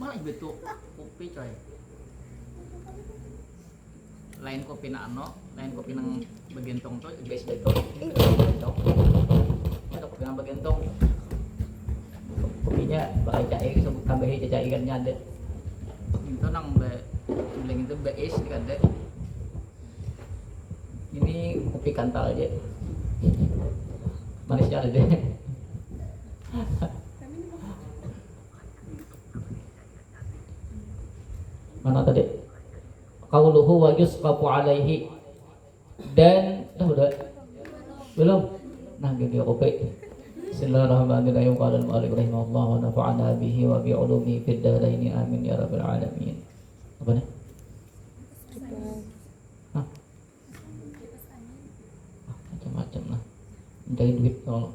Malah betul kopi coy. Lain kopi na ano, lain kopi nang bagentong to, guys betul. Bagentong. Ada kopi nang bagentong. Kopinya pakai cai, sebut tambahin cai kan nyade. Itu nang bilang itu beis kan deh. Ini kopi kantal aja. Manisnya ada deh. Mana tadi? Qauluhu wa yusqafu alaihi. Dan udah belum? Nah gini kopi. Bismillahirrahmanirrahim. Qala al-mu'allif rahimahullah wa nafa'ana bihi wa bi 'ulumihi fid dharain amin ya rabbal alamin. Apa nih? Hah? Macam-macam lah. Mencari duit kalau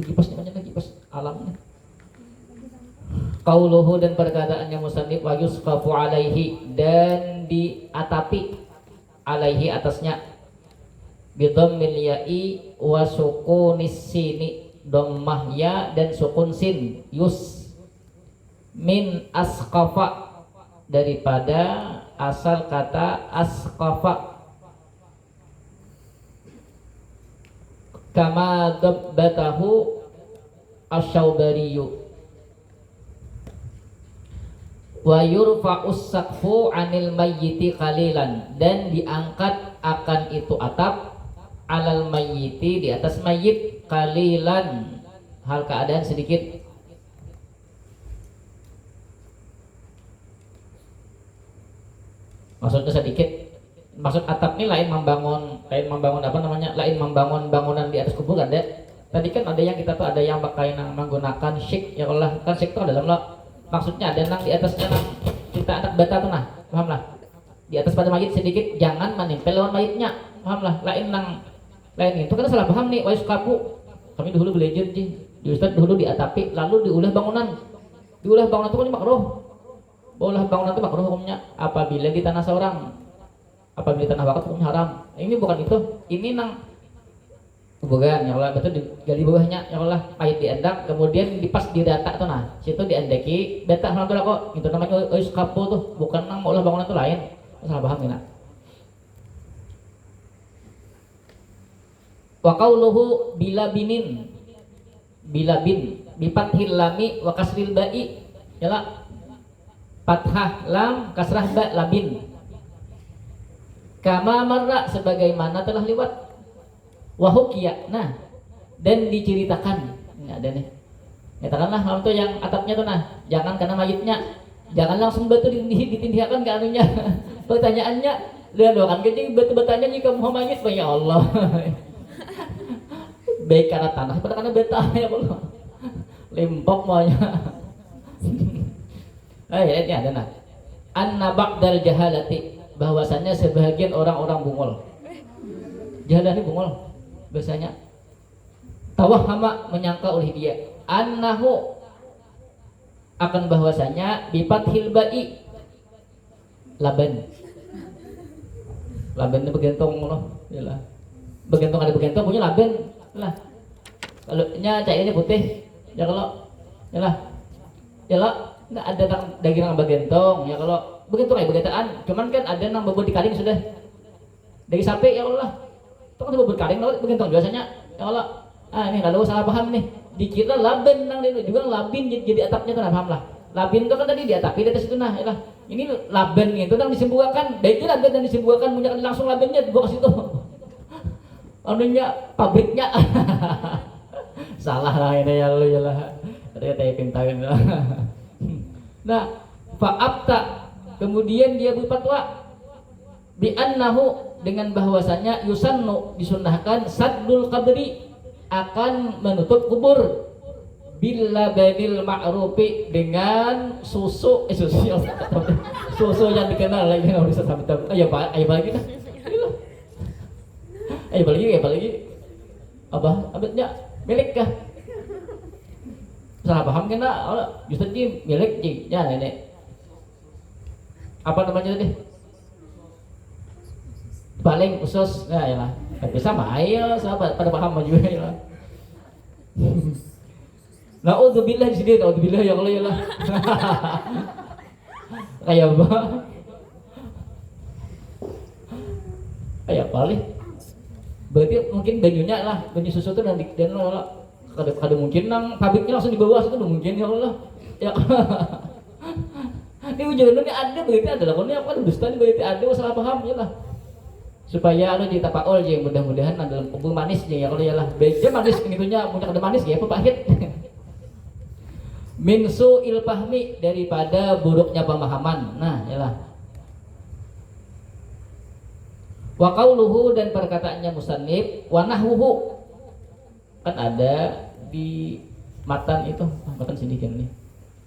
kipas banyak lagi kipas alamnya. Qauluhu dan perkataannya musannif wa yusqafu alaihi dan diatapi alaihi atasnya bidhammil ya'i wa sukunis sini dhammah ya dan sukun sin yus min asqafa daripada asal kata asqafa kama dabbatahu asy-Syaubariyu wa yurfa'us saqfu 'anil mayyiti qalilan dan diangkat akan itu atap alal mayyiti di atas mayyit qalilan hal keadaan sedikit. Maksudnya sedikit, maksud atap ini lain membangun apa namanya, lain membangun bangunan di atas kuburan deh. Tadi kan ada yang kita tuh ada yang pakai menggunakan syik ya Allah kan syik itu dalam lo. Maksudnya ada nang di atasnya nang kita anak bata tuh nah, paham lah. Di atas pada mayit sedikit, jangan menempel lawan mayitnya, paham lah. Lain itu kan salah paham nih, wais kapu. Kami dulu belajar di Ustaz dulu diatapi, lalu diulah bangunan. Diulah bangunan itu kan makruh. Ulah bangunan itu makruh hukumnya apabila di tanah seorang. Apabila di tanah wakaf hukumnya haram. Ini bukan itu. Ini nang bukan ya Allah betul digali bawahnya ya Allah mayit diendak kemudian dipas di data tuh nah situ diendeki data alhamdulillah kok itu namanya kapo tuh bukan nang olah bangunan tuh lain salah paham ya. Wa qauluhu bila bin bifathil lami wa kasril ba'i ya lah fathah lam kasrah ba labin kama marra sebagaimana telah lewat wahukia, nah dan diceritakan ini ada nih katakanlah kalau tuh yang atapnya tuh nah jangan karena mayitnya jangan langsung batu ditindihakan ke anunya pertanyaannya lihat doakan kencing batu-batanya jika mau mayit ya Allah baik karena tanah pada karena beta ya Allah limpok maunya ini ada nah anna ba'dal jahalati bahwasannya sebagian orang-orang bungol jahalah ini bungol biasanya tawahhama menyangka oleh dia annahu akan bahwasanya bifathil ba'i laban itu begentong loh yalah begentong ada begentong punya laban lah kalau nya cairnya putih ya kalau yalah enggak ada daging nang begentong ya kalau begentong kayak begetaan cuman kan ada nang bobot di kaling sudah dari sapi ya Allah itu kan bobot kaling lalu begentong biasanya ya Allah ini kalau salah paham nih dikira laben nang dia juga labin jadi atapnya tuh paham lah labin itu kan tadi di atap di atas itu nah yalah ini laben itu nang disembuhkan baiknya laben dan disembuhkan punya langsung labennya gua kasih tuh anunya pabriknya salah lah ini ya lu ya lah ternyata ya pintarin nah fa'abta kemudian dia berfatwa bi annahu dengan bahwasannya yusannu disunnahkan saddul qabri akan menutup kubur bila badil ma'rufi dengan susu susu yang dikenal lagi nggak bisa sampai tahu ayo balik kita ayo balik abadnya milik kah salah paham kena justru ini milik ya nenek apa namanya tadi paling usus nah ya lah tapi sama ayo sahabat pada paham juga ya lah Naudzubillah di sini, naudzubillah ya Allah ya Allah. Kayak apa? Kayak apa nih? Berarti mungkin banyunya lah, banyu susu tuh dan kada mungkin nang pabriknya langsung di bawah itu mungkin ya Allah. Ya. Ini ujian ini ada berarti ada lah. Ini apa dusta ini berarti ada salah paham ya lah. Supaya anu jadi tapaol je mudah-mudahan dalam kubur manis je ya Allah ya lah. Beja manis gitunya punya kada manis ya apa pahit. Min su'il fahmi daripada buruknya pemahaman. Nah, yalah. Wa qauluhu dan perkataannya musannif wa nahwuhu. Kan ada di matan itu, matan sedikit nih.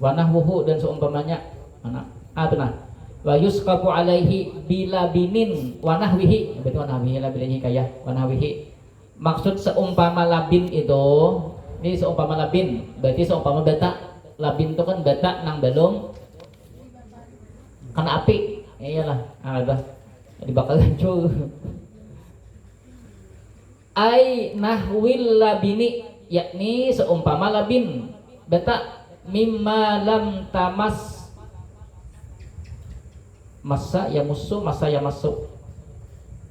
Wa nahwuhu dan seumpamanya mana? Benar. Wa yusqabu alaihi bilabinin wa nahwihi. Berarti wa nahwihi labinihi kaya wa nahwihi. Maksud seumpama labin itu, ini seumpama labin, berarti seumpama bata. Labin itu kan bata nang belum kena api. Iyalah, ada dibakar hancur. Ai nahwil labini, yakni seumpama labin bata mimma lam tamas masa ya musuh masa ya masuk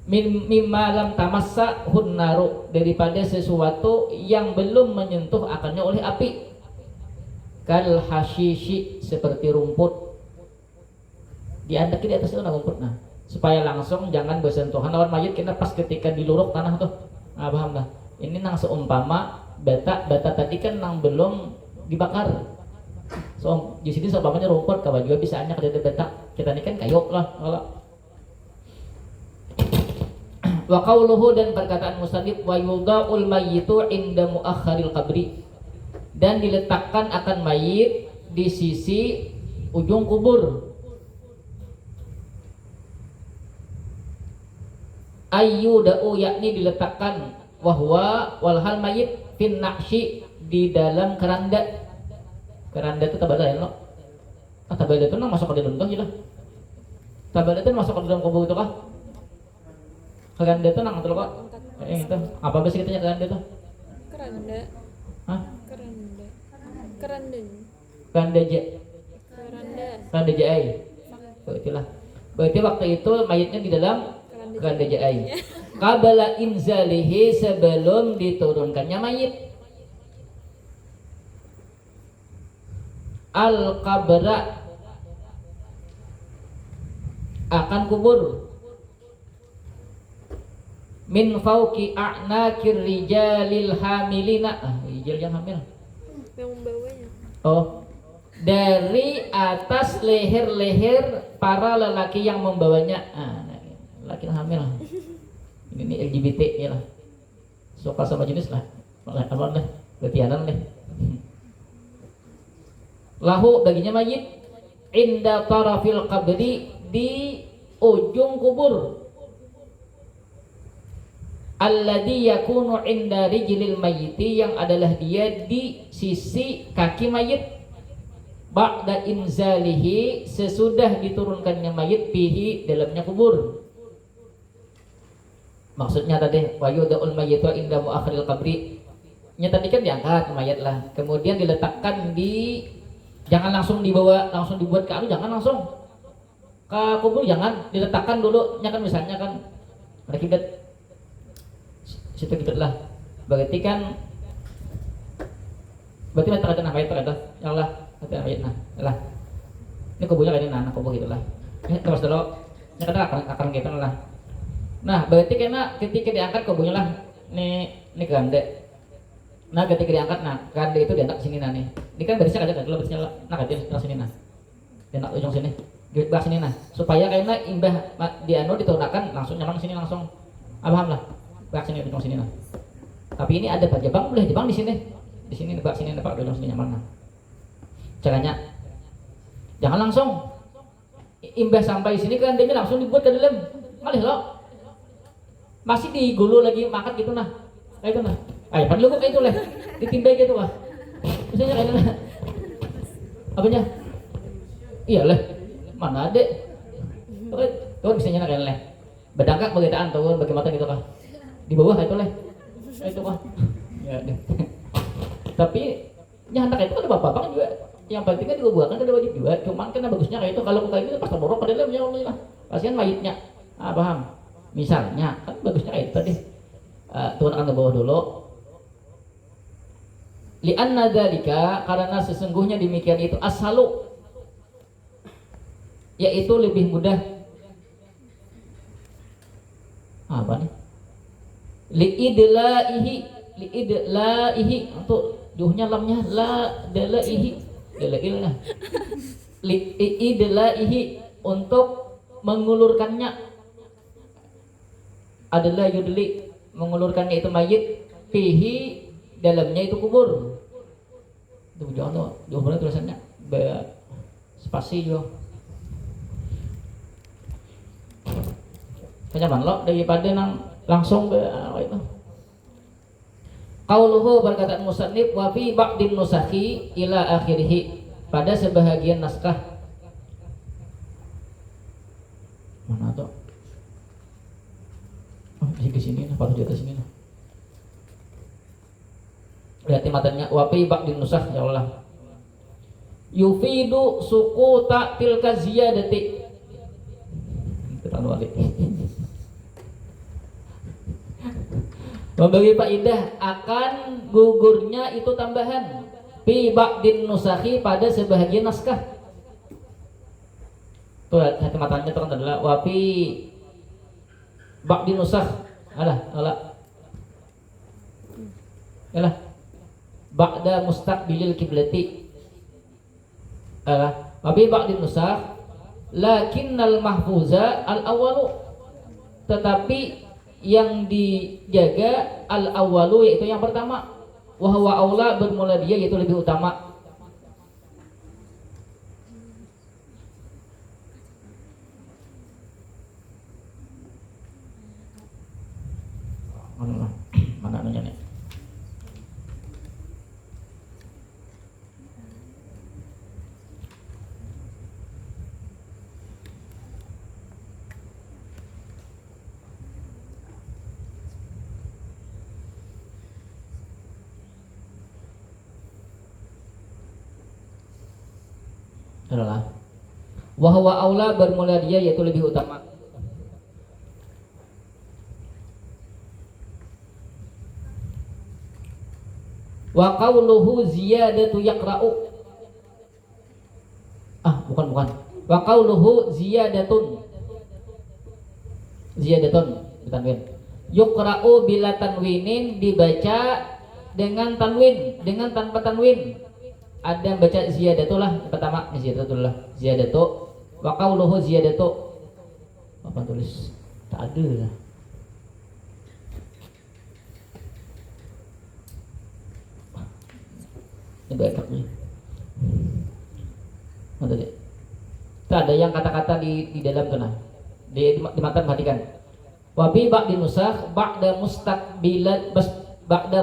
mimma lam tamassa hunnaru daripada sesuatu yang belum menyentuh akannya oleh api. Kal hashishi seperti rumput diandak di atas itu rumput nah supaya langsung jangan bersentuhan lawan mayit kita pas ketika diluruk tanah tuh paham lah ini nang seumpama bata tadi kan nang belum dibakar so di sini seumpamanya rumput kawan juga bisa hanya kada bata kita ini kan kayu lah wa qauluhu dan perkataan musannif wa yudaul mayyitu inda muakhiril qabri dan diletakkan akan mayit di sisi ujung kubur. Ayyuda'u yakni diletakkan wahwa walhal mayit fin naqshi di dalam keranda. Keranda itu tabada ya no? Tabada itu nang masuk ke dalam tuh lah. Tabada itu masuk ke dalam kubur itu kah? Keranda itu nang betul kok? Itu apa bahasa kitanya keranda itu? Keranda. Hah? Keranda. Keranda jai. Itulah. Berarti waktu itu mayitnya di dalam keranda jai. Qabla inzalihi sebelum diturunkannya mayit. Al qabra akan kubur. Min fauqi a'nakir rijalil hamilina. Rijal yang hamil. Yang membawanya. Oh, dari atas leher-leher para lelaki yang membawanya. Lelaki yang hamil. Ini LGBT ya lah. Suka sama jenis lah. Apa lah? Betianan lah. Lahu baginya mayit inda tarafil qabri di ujung kubur. Alladhi yakunu inda rijlil mayyiti yang adalah dia di sisi kaki mayit ba'da inzalihi sesudah diturunkannya mayit bihi dalamnya kubur. Maksudnya tadi wa yuda'ul mayyitu inda muakhiril qabri. Nya tadi kan diangkat mayat lah, kemudian diletakkan di jangan langsung dibawa langsung dibuat ke anu jangan langsung ke kubur jangan diletakkan dulu nya kan misalnya kan ada kiblat situ gitu lah berarti kan berarti mata kata mayat terkata ya Allah kata mayat lah ini kubunya kayak ini kubur gitu lah ini terus dulu ini kata akan gitu lah nah berarti karena ketika diangkat kubunya lah ini keranda nah ketika diangkat keranda itu diangkat sini nih ini kan berisnya kaca kalau berisnya kata sini diangkat ujung sini di bawah sini supaya karena imbah di anu diturunkan langsung nyamang sini langsung paham lah bak sini ujung sini tapi ini ada Pak Jepang boleh Jepang di sini bak sini Pak ujung sini nyaman caranya jangan langsung imbah sampai sini kerandanya langsung dibuat ke dalam malih lo masih digulu lagi makan gitu kayak itu ayo pan lu kayak itu lah ditimbang gitu misalnya kayak itu apanya iya lah mana adek tuh misalnya kayak lah bedangkak bagaitaan tuh bagaimana gitu kah di bawah itu lah itu kah ya deh tapi Ya anak itu kan bapak-bapak juga. Yang penting kan dibuahkan kan wajib juga. Cuman kan bagusnya kayak itu kalau kayak gitu pas borok pada lah lah. Kasihan mayitnya. Paham? Misalnya kan bagusnya kayak itu tadi. Tuhan akan ke bawah dulu. Li'anna dzalika karena sesungguhnya demikian itu ashalu yaitu lebih mudah apa nih? Liidlaihi untuk juhnya lamnya la dalaihi dalailnya liidlaihi untuk mengulurkannya adalah yudli mengulurkannya itu mayit fihi dalamnya itu kubur itu jangan jauh banget tulisannya spasi juga kenyaman lo daripada langsung itu qauluhu berkata musannif wa fi ba'din nusakhi ila akhirih pada sebahagian naskah mana tuh di sini nah patut di atas sini nah lihat matanya wa fi ba'din nusakh ya Allah yufidu suquta tilka ziyadati kita balik membagi faedah akan gugurnya itu tambahan fi ba'din nusakhi pada sebahagian naskah. Tuh hati matanya itu kan adalah wa fi ba'din nusakh. Alah. Ba'da mustaqbilil kiblati. Wa fi ba'din nusakh lakinnal mahfuza al awwalu tetapi yang dijaga al-awwalu yaitu yang pertama wa huwa aula bermula dia yaitu lebih utama mana anunya nih adalah wahwa aula bermula dia yaitu lebih utama wa qauluhu ziyadatu yaqra'u bukan wa qauluhu ziyadatun tanwin yuqra'u bila tanwinin dibaca dengan tanwin dengan tanpa tanwin ada yang baca ziyadatu lah pertama ziyadatu wa qauluhu ziyadatu apa tulis tak ada lah ini banyak nih tak ada yang kata-kata di dalam tuh nah di matan perhatikan wa bi ba'di nusakh ba'da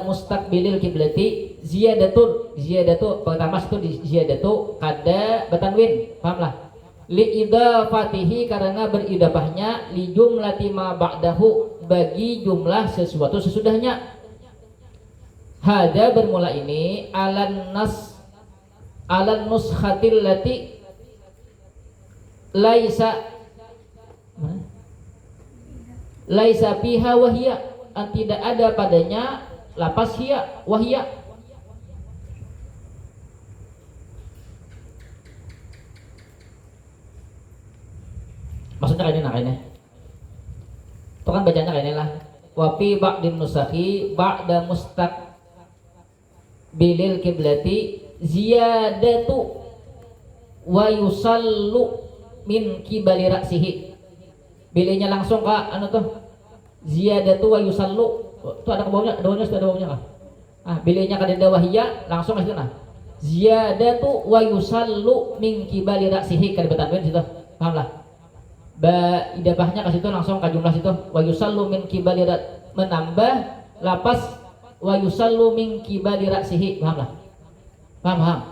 mustaqbilil kiblati ziyadatu pertama itu di ziyadatu kada batanwin pahamlah li idafatihi karena beridafahnya li jumlati ma ba'dahu bagi jumlah sesuatu sesudahnya hada bermula ini alan nuskhatil lati laisa fiha wahiyah tidak ada padanya lapas hiya wahiyah maksudnya kayak ini itu kan bacanya kayak ini lah wa fi ba'din nusakhi ba'da mustaqbilil kiblati ziyadatu wa yusallu min kibali ra'sihi bilanya langsung kak ziyadatu wa yusallu itu ada bawahnya kah bilanya kada ada wahiyah langsung ke situ ziyadatu wa yusallu min kibali ra'sihi kada betanwin situ paham lah idafahnya ke situ langsung ke jumlah situ wa yusallu min kibali menambah lapas wa yusallu min kibali ra'sihi paham lah paham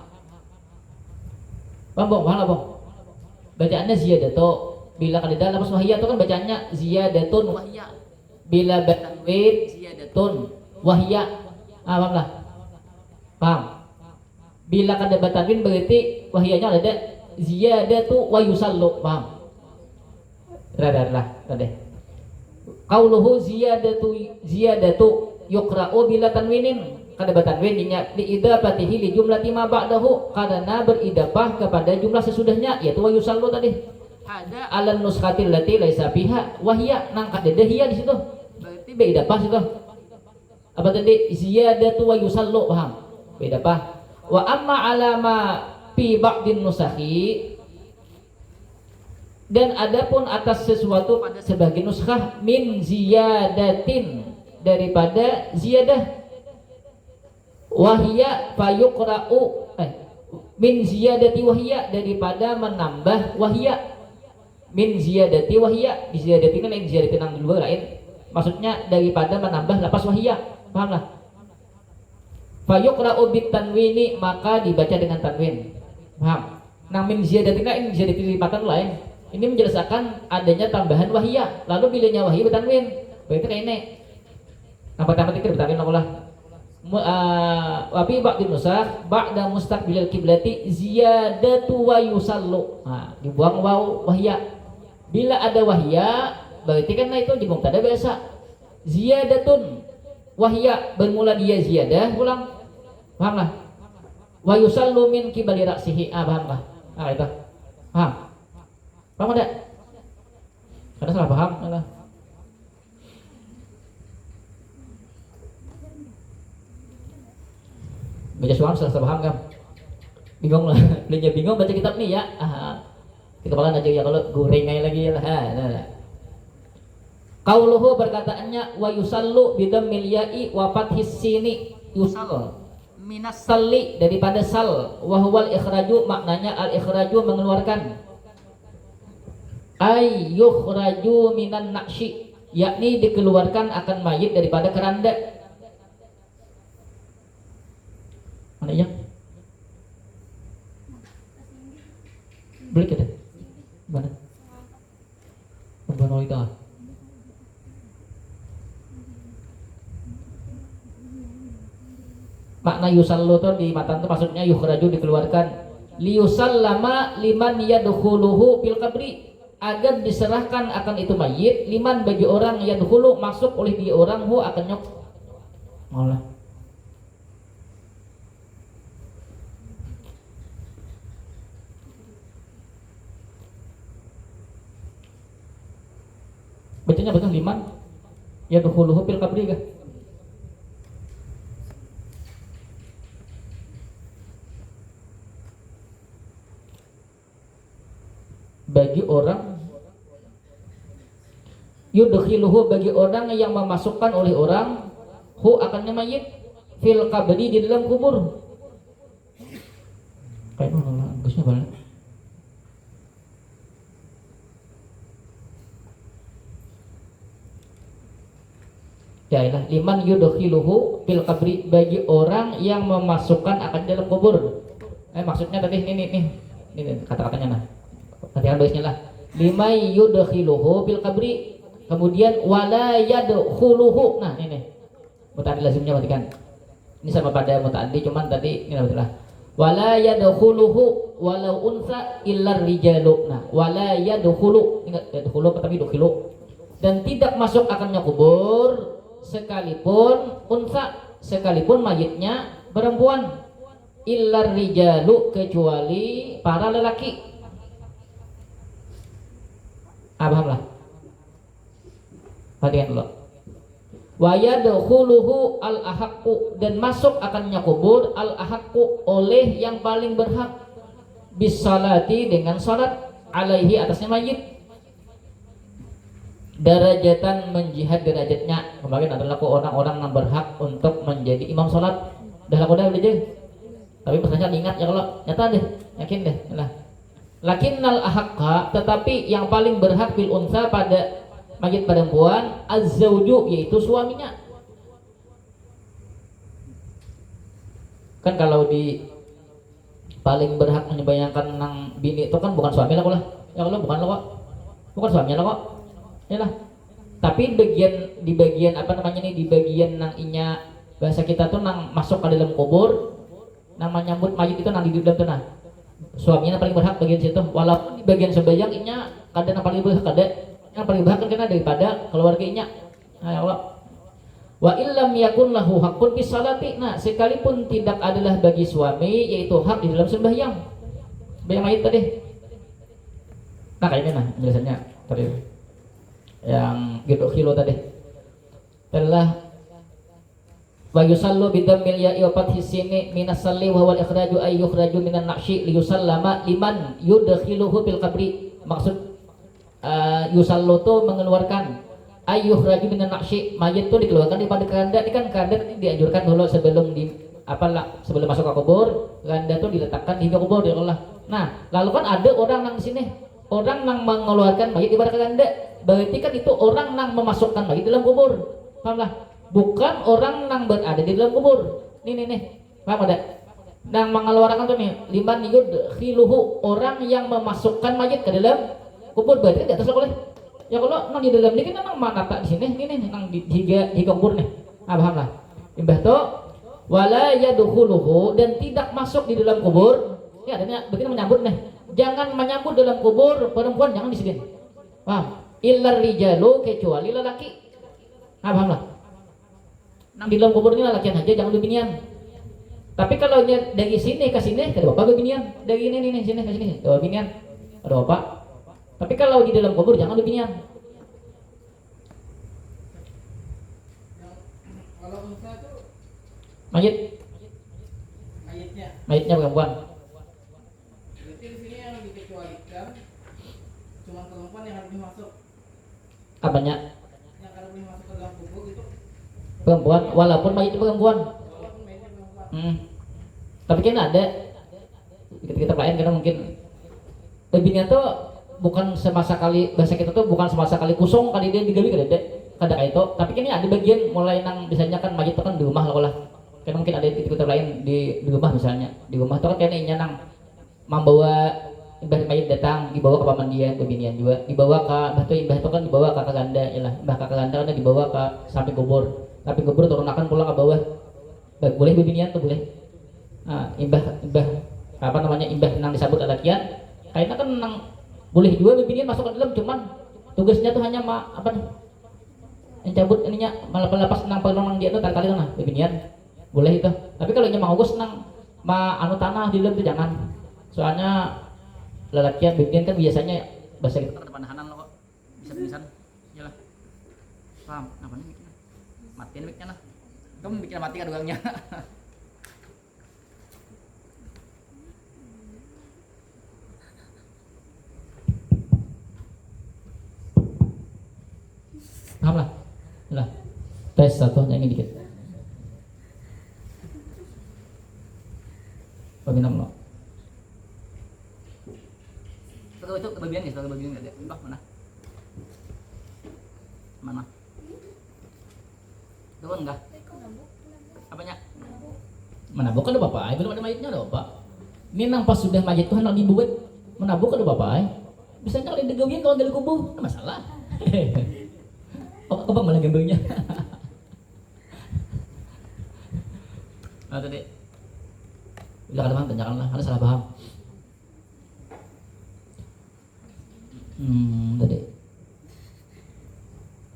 bong bacaannya ziyadatu bila kada lapas wahiyah itu kan bacaannya ziyadatun wahiyah bila bertanwin ziyadatun wahiyah paham lah paham Bila kada batanwin berarti wahyanya ada ziyadatu wa yusallu. Paham? Rada. Qauluhu ziyadatu yuqra'u bila tanwinin. Kada batanwin dinya liidafatihi li jumlati ma ba'dahu karena beridafah kepada jumlah sesudahnya yaitu wa yusallu tadi. Ada alan nuskhatil lati laisa fiha wahya nang kada hiya di situ. Berarti beidafah situ. Apa tadi ziyadatu wa yusallu, paham? Beidafah. Wa amma alama fi ba'din nusakhi, dan adapun atas sesuatu pada sebagian nuskah min ziyadatin daripada ziyadah wahya fayuqra'u min ziyadati wahya daripada menambah wahya min ziyadati wahya di ziyadati kan lain ziyadati nang dulu lain maksudnya daripada menambah lapas wahya, paham lah. Fayuqra'u bit tanwini maka dibaca dengan tanwin, paham. Nang min ziyadati kan ziyadati lipatan lain ini menjelaskan adanya tambahan wahya lalu bilanya wahya bertanwin berarti kayak ini yang pertama tikir bertanwin Allah wa fi ba'din nusakh ba'da mustaqbilil kiblati ziyadatu wa yusallu. Nah, dibuang waw wahya. Bila ada wahya berarti kan itu di mubtada biasa. Ziyadatun wahya bermula dia ziyadah ulang. Paham lah? Wa yusallu min kibali ra'sihi. Paham lah? Itu. Paham? Paham enggak? Ada salah paham enggak? Baca suam salah paham kan? Bingung lah, belinya bingung baca kitab nih ya. Kita bakalan aja ya kalau gorengai lagi lah. Qauluhu perkataannya wa yusallu bidammil ya'i wa fathis sini yusall minas salli daripada sal wa huwal ikhraju maknanya al ikhraju mengeluarkan ay yukhraju minan naqsi yakni dikeluarkan akan mayit daripada keranda. Mana ya? Beli kita. Mana? Pembunuh itu. Makna yusallu itu di matan itu maksudnya yukhraju dikeluarkan. Liyusallama liman yadkhuluhu fil qabri agar diserahkan akan itu mayit liman bagi orang yadkhulu masuk oleh dia orang hu akan nyok. Malah. Bacanya betul liman yadkhuluhu fil qabri kah? Bagi orang yudkhiluhu bagi orang yang memasukkan oleh orang hu akannya mayit fil qabri di dalam kubur. Kayak mana bagusnya balik. Jailah liman yudkhiluhu fil qabri bagi orang yang memasukkan akan dalam kubur. Maksudnya tadi ini kata-katanya nah. Latihan baiknya lah. Lima yudkhiluhu bil qabri, kemudian wala yadkhuluhu. Nah, ini muta'addi lazimnya perhatikan. Ini sama pada muta'addi cuman tadi ini lah. Wala yadkhuluhu walau unsa illar rijalu. Nah, wala yadkhulu. Ingat yadkhulu tapi yudkhilu. Dan tidak masuk akannya kubur sekalipun unsa, sekalipun mayitnya perempuan. Illar rijalu kecuali para lelaki. Paham lah. Perhatikan dulu. Wa yadkhuluhu al-ahaqqu dan masuk akannya kubur al-ahaqqu oleh yang paling berhak bisalati dengan salat alaihi atasnya mayit. Darajatan menjihad derajatnya. Kemarin adalah orang-orang yang berhak untuk menjadi imam salat. Dah udah aja. Tapi pesannya ingat ya kalau nyata deh, yakin deh. Nah. Lakinnal ahaqqa tetapi yang paling berhak bil unsa pada mayit perempuan az-zawju yaitu suaminya. Kan kalau di paling berhak membayangkan nang bini itu kan bukan suami lah kok lah. Ya Allah bukan lo kok. Bukan suaminya lo kok. Ya lah. Tapi di bagian apa namanya nih di bagian nang inya bahasa kita tuh nang masuk ke dalam kubur nama nyambut mayit itu nang di dalam tanah. Suaminya paling berhak bagian situ, walaupun di bagian sebayang inya kada yang paling berhak kada, yang paling berhak kan kena daripada keluarga inya. Nah, ya Allah. Wa illam yakun lahu haqqun bis salati. Nah, sekalipun tidak adalah bagi suami yaitu hak di dalam sembahyang. Sembahyang mayit tadi. Nah, kayak ini nah penjelasannya tadi. Yang gitu kilo tadi. Telah wa yusallu bidammil ya'i wa fathis sini minas salli wa wal ikhraju ay yukhraju minan naqshi li yusallama liman yudkhiluhu fil qabri. Maksud yusallu itu mengeluarkan ay yukhraju minan naqshi, mayit itu dikeluarkan daripada keranda. Ini kan keranda dianjurkan dulu sebelum sebelum masuk ke kubur, keranda itu diletakkan di kubur ya Allah. Nah, lalu kan ada orang nang di sini, orang nang mengeluarkan mayit daripada keranda. Berarti kan itu orang nang memasukkan mayit dalam kubur. Pahamlah? Bukan orang nang berada di dalam kubur. Nih. Paham ada? Nang mengeluarkan tuh nih, liman yudkhiluhu, orang yang memasukkan mayit ke dalam kubur. Berarti di atas oleh. Ya kalau nang di dalam ini kan nang mana tak di sini, nih nang di kubur nih. Ah, paham lah. Imbah to wala yadkhuluhu, dan tidak masuk di dalam kubur. Ya, adanya begini menyambut nih. Jangan menyambut dalam kubur perempuan, jangan di sini. Paham? Illar rijalu, kecuali lelaki. Ah, paham lah. Nang di dalam kubur ini lelakian aja, jangan bebinian. Tapi kalau dari sini ke sini, ada bapak bebinian. Dari ini sini ke sini, ada bebinian. Ada bapak. Tapi kalau di dalam kubur jangan bebinian. Kalau unta itu Mayitnya perempuan. berarti di sini yang dikecualikan cuma perempuan yang harus masuk. Apanya? Yang harus masuk ke dalam kubur itu Perempuan, walaupun mayit itu perempuan. walaupun mayatnya perempuan. Tapi kan ada kita lain karena mungkin bebinian tuh bukan semasa kali, bahasa kita tuh bukan semasa kali kusung kali dia digawi kada kayak itu. Tapi kini ada bagian mulai nang biasanya kan mayit itu kan di rumah lah. Karena mungkin ada titik-titik lain di rumah misalnya. Di rumah tuh kan kayaknya nang membawa imbah mayit datang dibawa ke pamandian bebinian juga, dibawa ke imbah itu kan dibawa ke ganda ya lah. Imbah ke ganda kan dibawa ke samping kubur. Tapi kubur turunakan pulang ke bawah. Boleh bebinian tuh boleh. Nah, imbah nang disambut lelakian. Kayaknya kan nang boleh juga bebinian masuk ke dalam, cuman tugasnya tuh hanya yang cabut ininya malah lepas nang penong dia tuh kali nah bebinian boleh itu. Tapi kalau nyamang August nang tanah di dalam itu jangan. Soalnya lelakian bebinian kan biasanya bahasa kita kan panahanan lo kok bisa iyalah. Paham apa nih mikirnya? Matiin miknya lah. Kamu mikir mati kan orangnya. Paham lah? Tes satu nyanyi dikit. Paminam lo. Kalau itu kebagian nih, kebagian nggak ada. Mbak mana? Itu enggak? Apanya? Menabuk ada bapak, belum ada mayitnya ada bapak. Ini nang pas sudah mayit tuh hendak dibuat menabuk ada bapak. Bisanya kalau digawian kalau dari kubur, ada masalah. Apa malah gambarnya? Nah tadi, udah ada paham, tanyakanlah, ada salah paham. Tadi.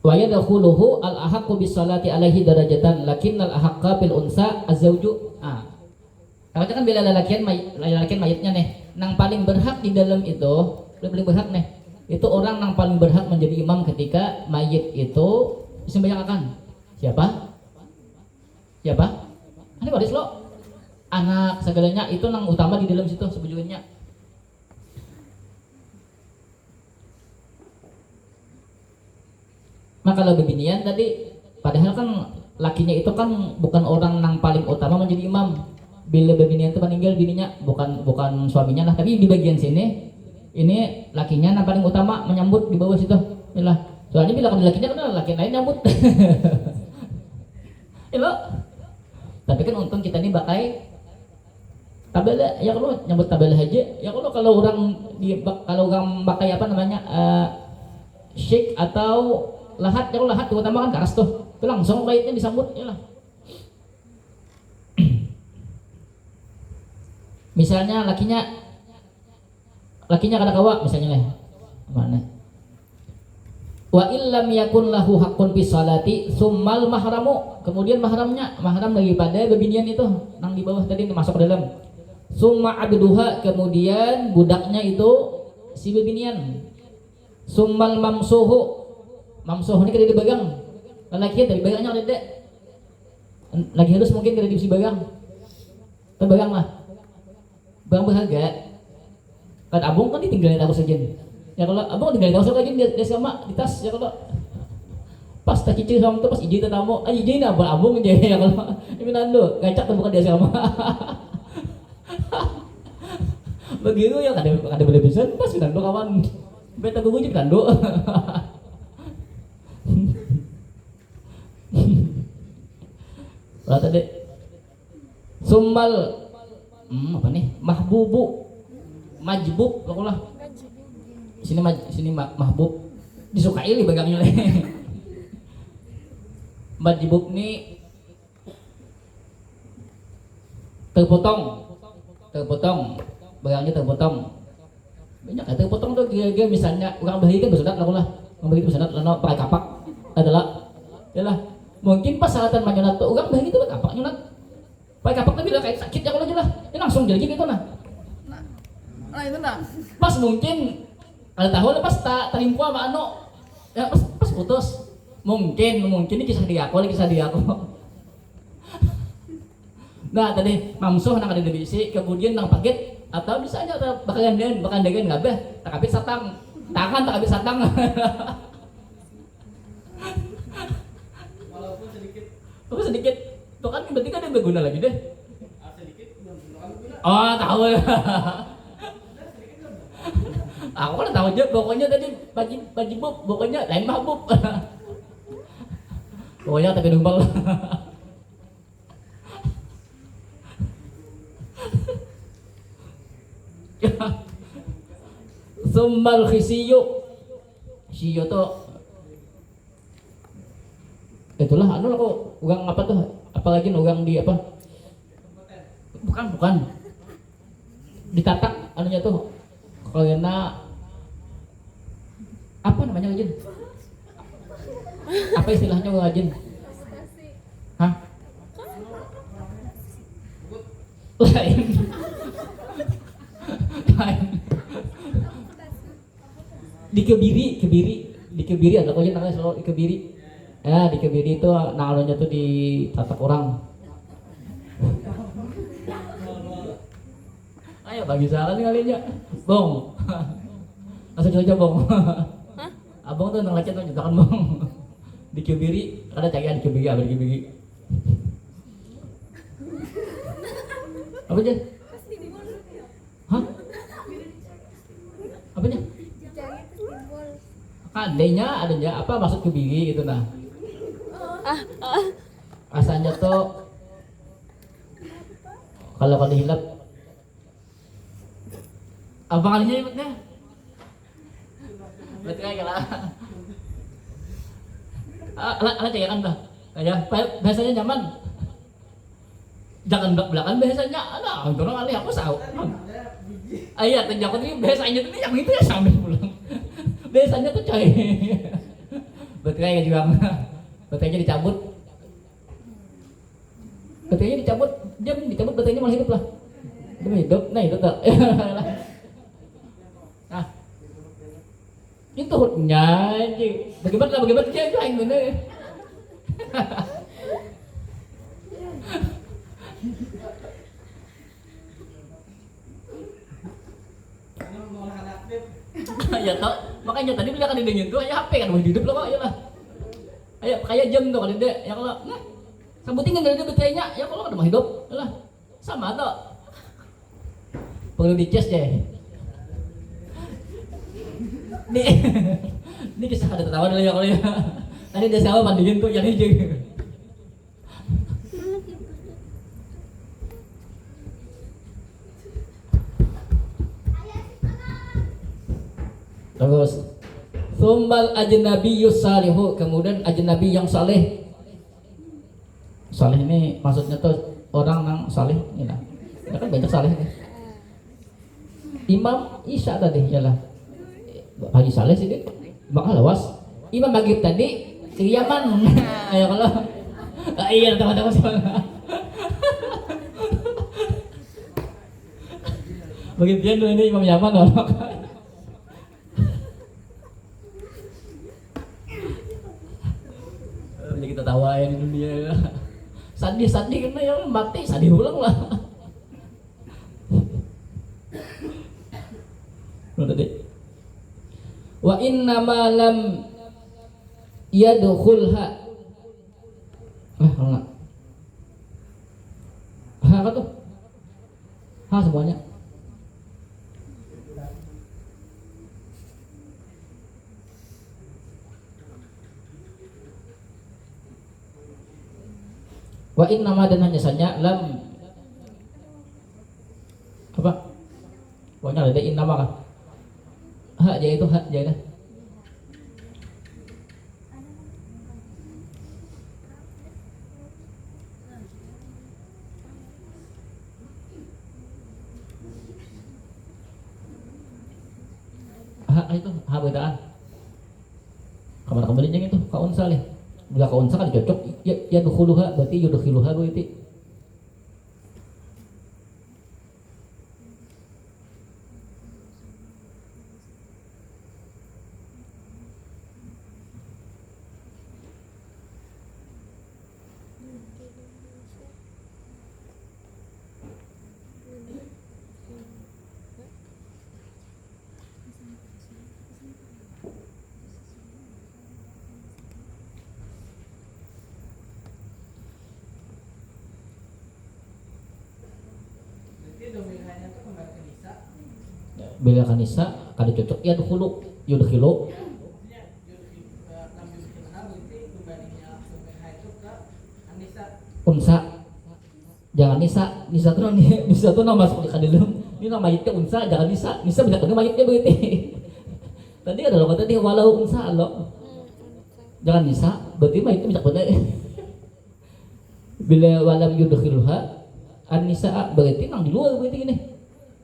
Wa yadkhuluhu al-ahaqqu bis-salati alaihi darajatan lakinnal ahaqqa bil unsa az-zawju. Kalau kan bila lelakian mayitnya nih, nang paling berhak di dalam itu, paling berhak nih. Itu orang yang paling berhak menjadi imam ketika mayit itu disembahyangkan. Siapa? Ini waris lo. Anak segalanya itu nang utama di dalam situ sebujurnya. Maka kalau bebinian tadi, padahal kan lakinya itu kan bukan orang nang paling utama menjadi imam. Bila bebinian itu meninggal bininya bukan suaminya lah, tapi di bagian sini ini lakinya yang paling utama menyambut di bawah situ. Yalah. Soalnya bila kalau lakinya kan laki lain nyambut. Yalah. Tapi kan untung kita ini pakai tabela. Ya kalau nyambut tabela aja. Ya kalau orang pakai apa namanya? Syik atau lahat, kalau lahat terutama kan keras tuh. Itu langsung mayitnya disambut, yalah. Misalnya lakinya kada kawa misalnya lah. Mana? Wa illam yakun lahu haqqun fi salati summal mahramu. Kemudian mahram daripada bebinian itu nang di bawah tadi masuk ke dalam. Summa abduha, kemudian budaknya itu si bebinian. Summal mamsuhu. Mamsuh ini kada dipegang. Laki dari bagangnya kada. Lagi halus mungkin kada di bagang. Tebagang lah. Bang berharga. Kan abang kan ditinggalin aku saja. Ya kalau abang tinggalin aku saja dia sama di tas ya kalau pas tak cicil sama tu pas ijin tetamu, ijin abang aja ya kalau ini nando ngacak tu bukan dia sama. Begitu ya ada boleh bisa pas nando kawan. Beta gugu jadi nando. Lah tadi summal apa nih? Mahbubu, majbub, pokoknya sini mahbub, disukai li bagangnya leh. Majbub nih terpotong, bagangnya terpotong. Banyak ya terpotong tuh kira-kira misalnya orang bayi kan bersunat lah, orang bayi bersunat lah pakai kapak adalah, mungkin pas salatan menyunat tuh orang bayi itu pakai kapak nyunat. Pakai kapak tapi kayak sakit ya kalau jelas, ini langsung jadi gitu nah. Nah itu nah. Pas mungkin kalau tahu pas tarimpu sama ya pas putus. Mungkin ini kisah dia aku. Nah tadi mamsuh nang ada divisi, kemudian nang paket atau bisa aja bakal gandengan ngabeh, tak kapit satang, tangan tak kapit satang. Walaupun sedikit. Tuh kan berarti kan ada berguna lagi deh. Oh tahu ya. Aku kan tahu aja pokoknya tadi baju bub pokoknya lain mahbub. Pokoknya tapi numpang. Summal khisiyu. Siyo tuh itulah aku ugang apa tuh? Apalagi ugang di apa? Bukan. Ditatak anunya tuh. Karena apa namanya ngajin? Apa istilahnya ngajin? Hah? Lain. Di kebiri ada kok namanya selalu di kebiri. Ya di kebiri itu nalonya tuh ditatak orang. Ayo bagi saran kalinya, bong. Langsung aja bong. Abang tuh nang lecet tuh juga kan bong. Di kebiri ada cagian di kebiri, abang di kebiri. Apa aja? Hah? Apanya? Adanya apa maksud kebiri gitu nah. Asalnya tuh kalau dihilap apa kalinya ibutnya? Berarti kayak lah. Ala kan dah. Kayak biasanya nyaman. Jangan belak-belakan biasanya. Ada orang kali aku tahu. Ayah tenjakot ini biasanya tuh yang itu ya sambil pulang. Biasanya tuh coy. Berarti kayak juga. Betenya dicabut. Betenya dicabut, dicabut betenya malah hidup lah. Dia hidup, nah itu tak. Nah, itu hutnya, bagaimana dia itu yang mana? Ya tau, makanya tadi beliau kan dingin tuh, ya HP kan mau hidup loh, ya lah. Ayo kayak jam tuh kalau dia, ya kalau sambutin kan dari dia betenya, ya kalau udah mau hidup, ya lah, sama tuh. Perlu dicas deh. Ini kisah ada tertawa dulu ya kalau ya. Tadi dia siapa bandingin tuh yang hijau. Terus Sumbal ajnabiyus salihu, kemudian ajnabi yang saleh. Saleh ini maksudnya tuh orang yang saleh, ini lah. Ya kan banyak saleh nih. Imam Isya tadi yalah. Haji Saleh sih dia. Bakal lawas. Imam Maghrib tadi ke Yaman. Ayo kalau iya teman-teman semua. Begitu dulu ini Imam Yaman loh. Jadi kita tawain dunia. Sadi kena yang mati, sadi ulang lah. Tadi. Wa inna ma lam yadkhulha. Kalau enggak. Apa tuh? Semuanya. Wa inna ma dan hanya saja lam apa? Pokoknya ada inna ma kan? Aja itu dah. Itu bedaan. Kamar kembalinya itu ka unsa leh. Bila ka unsa kan cocok ya dukhuluha berarti yudkhiluha berarti. Berarti domiranya tuh kembali ke nisa. Bila kan nisa kada cocok ya dukhulu yudkhilu. Unsa jangan nisa tuh nama masuk ke dalam ini nama mayitnya unsa jangan nisa bisa kena mayitnya begitu. Tadi ada loh tadi walau unsa lo jangan nisa berarti mayitnya bisa kena. Bila walam yudkhiluha an nisa berarti nang di luar berarti gini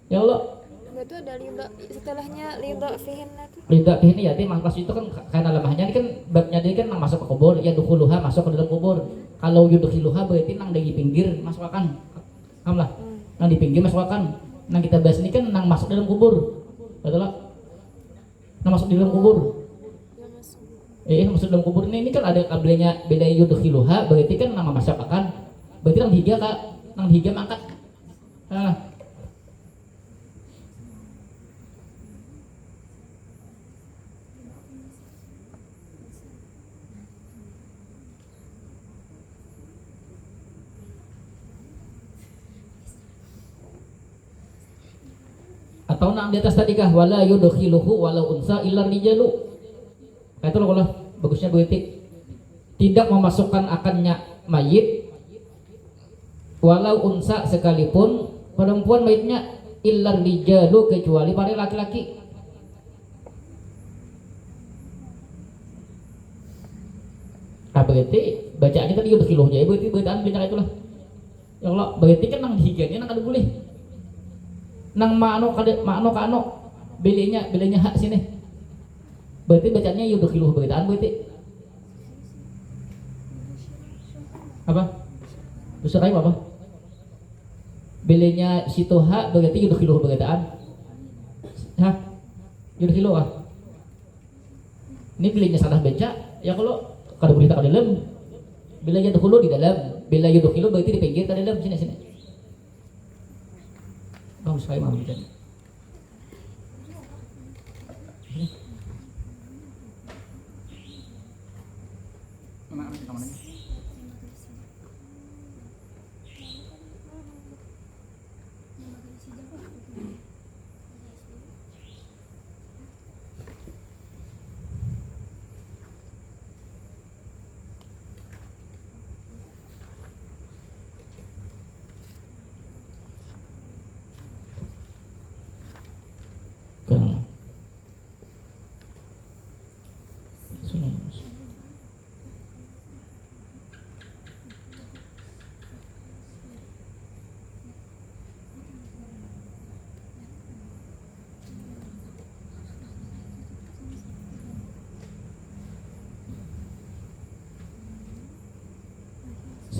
ya Allah. Itu ada liba setelahnya liba fihinna tuh. Liba fihinna ya mas itu kan karena lemahnya ini kan babnya dia kan nang masuk ke kubur ya dukhuluha masuk ke dalam kubur. Kalau yudkhiluha berarti nang di pinggir masukkan. Kamlah. Nang di pinggir masukkan. Nang kita bahas ini kan nang masuk dalam kubur. Betul lah. Nang masuk di dalam kubur. Masuk dalam kubur ini kan ada kabelnya beda yudkhiluha berarti kan nang masukkan. Berarti nang higa Kak. Nang higa mangkat. Nah. Atau nang di atas tadi kah wala yudkhiluhu walau unsa illa rijalu. Itu loh kalau bagusnya begitu. Tidak memasukkan akannya mayit walau unsa sekalipun perempuan mayitnya illa rijalu kecuali para laki-laki. Berarti bacaannya tadi yudkhiluhu jadi berarti bacaan benar itulah. Ya Allah berarti kan nang higanya nang kada boleh. Nang makno bilenya hak sini berarti bacanya yudkhiluhu beritaan berarti apa bisa kayak apa bilenya situ hak berarti yudkhiluhu beritaan yudkhiluhu ini bilenya salah baca ya kalau kada boleh tak dalam bila yudkhiluhu di dalam bila yudkhiluhu berarti di pinggir tak dalam sini kamu sekali mau bicara.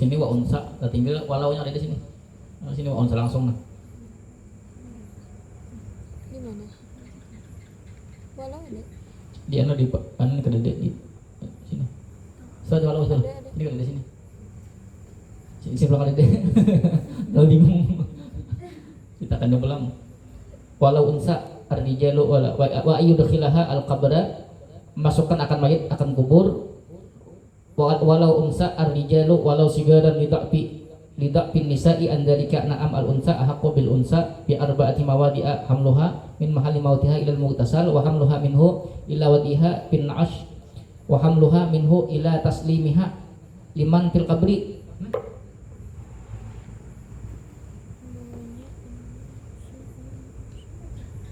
Sini wa unsa, tinggal walau nya ada di sini. Sini wa unsa langsung nah. Di mana? Walau ada. Di anu di anu ke dede di sini. Sudah walau sudah. Ada. Ini ke dede sini. Sini sebelah dede. Tahu bingung. Kita akan ulang. Walau unsa ar-rijalu wa ayyudkhilaha al-qabra, masukkan akan mayit akan kubur. Walau unsa ar-rijalu walau sigaran lidaqpin nisa'i andalika na'am al-unsa ahaqqu bil unsa bi arba'ati mawadi'a hamluha min mahalli mautiha ila al-mughtasal wa hamluha minhu ila wadiha bin na'ash wa hamluha minhu ila taslimiha liman fil qabri.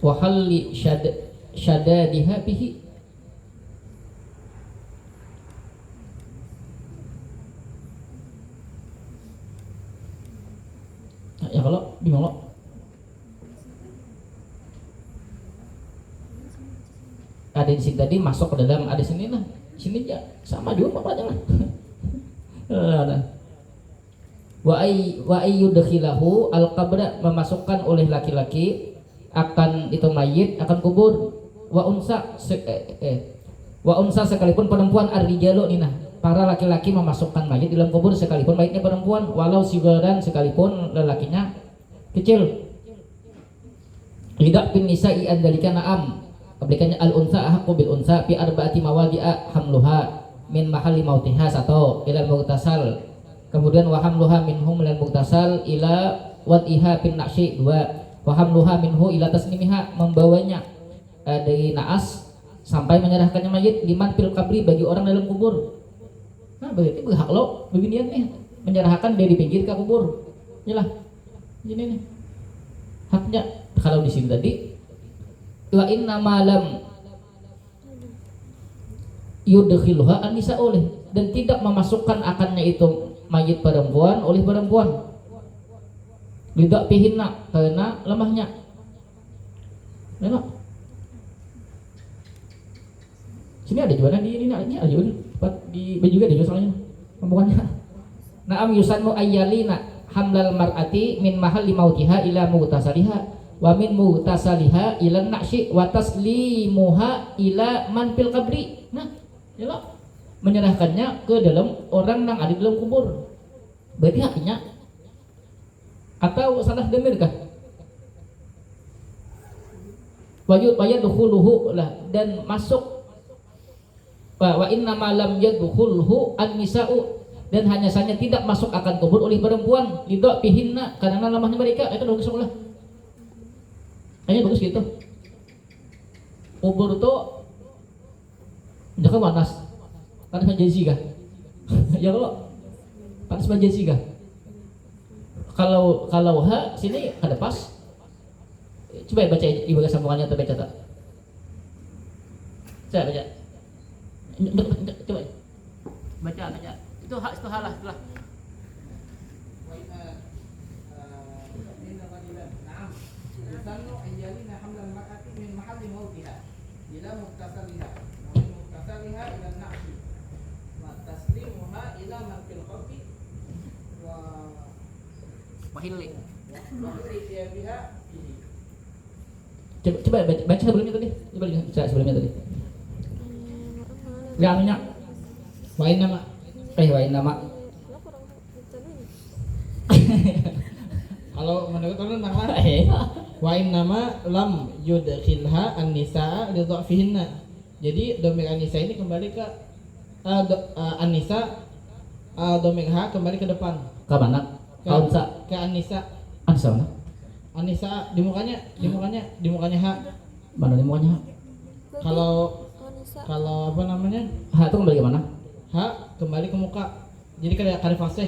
Wa halli syadadiha bihi. Ya kalau bingung lo. Ada di sini tadi masuk ke dalam, ada sini lah. Sini ya sama juga bapaknya lah. Wa ayyudkhilahu al-qabra, memasukkan oleh laki-laki akan itu mayit akan kubur. Wa unsa sekalipun perempuan ar-rijalu nina, para laki-laki memasukkan mayit dalam kubur sekalipun mayitnya perempuan, walau sigaran sekalipun lelakinya kecil. Lidak bin nisa'i andalika na'am, ablikannya al-unsa ahaqqu bil unsa fi arba'ati mawadi'a hamluha min mahalli mautiha atau ila mughtasal. Kemudian wa hamluha minhum lil mughtasal ila wad'iha bin naqsi 2. Wa hamluha minhu ila tasnimiha, membawanya dari naas sampai menyerahkannya mayit liman fil qabri, bagi orang dalam kubur. Nah, berarti berhak lo beginian nih, menyerahkan dari pinggir ke kubur. Yalah. Ini nih. Haknya kalau di sini tadi wa inna ma lam yudkhiluha an-nisa oleh, dan tidak memasukkan akannya itu mayit perempuan oleh perempuan. Lidak pihinna, karena lemahnya. Memang. Sini ada jualan di ini ada jualan di baju juga ada jualan soalnya. Pembukannya. Na'am yusannu ayyalina hamlal mar'ati min mahalli mautiha ila mughtasaliha wa min mughtasaliha ila naqsi wa taslimuha ila man fil qabri. Nah, ya menyerahkannya ke dalam orang yang ada di dalam kubur. Berarti haknya atau salah demir kah? Wajud dukhuluhu lah, dan masuk wa inna ma lam yadkhulhu an-nisa'u, dan hanya saja tidak masuk akan kubur oleh perempuan lidak pihinna, karena lemahnya mereka. Itu bagus sekolah. Kayaknya bagus gitu. Kubur itu jangan panas. Panas majensi kah? Ya kalau panas majensi kah? Kalau sini ada pas. Coba baca ibadah sambungannya atau baca tak? Saya baca. Coba. Baca. Itu halah itulah. Wahili. Coba baca sebelumnya tadi. Coba baca sebelumnya tadi. Gangnya. Wain nama. Kalau menurut ulun nama wain nama lam yudkhilha an-nisa li dha'fihinna. Jadi domir an-nisa ini kembali ke an-nisa, domir ha kembali ke depan. Ke mana? Kaunsa. Ke an-nisa. Ansa mana? An-nisa di mukanya ha. Mana di mukanya? Kalau apa namanya? Ha itu kembali ke mana? Ha kembali ke muka. Jadi kada fasih.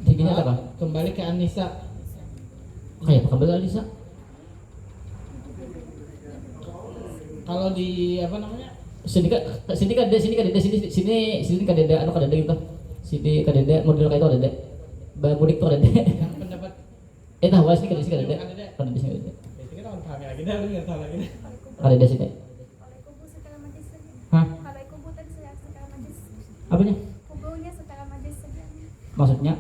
Tingginya apa? Kembali ke an-nisa. Kayak kembali ke Alisa. Kalau di apa namanya? Sini kan ada anu kadada gitu. Sini kadada model kayak itu ada. Mudik tuh ada. Yang pendapat Tahu sini kadada sini kadada. Kadada sini kadada. kita kan paham lagi dah, lu enggak tahu lagi dah. Kadada sini. Hah? Kalau ikut buta di sekarang majlis. Apanya? Maksudnya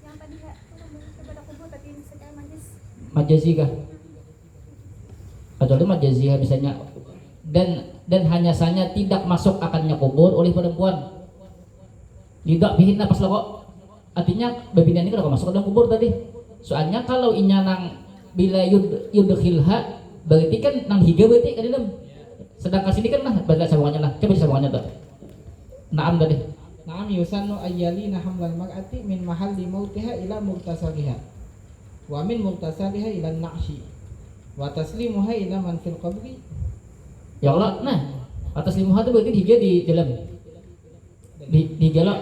Yang tadi Kak, kepada kubur tapi secara majis. majazi kah? Kecuali majazi bisanya dan hanya saja tidak masuk akannya kubur oleh perempuan. Tidak bihin pas lo kok. Artinya babina ini kalau masuk ke dalam kubur tadi. Soalnya kalau inya nang bila yudkhilha berarti kan nang higa berarti kan dalam. Sedangkan sini kan nah baca sambungannya lah. Coba sambungannya tuh. Naam tadi. Naam yusannu ayyalina hamlal mar'ati min mahalli mautiha ila murtasaliha wa min murtasaliha ila na'shi wa taslimuha ila man fil qabri. Ya Allah, nah atas limuha itu berarti higa di dalam di galak.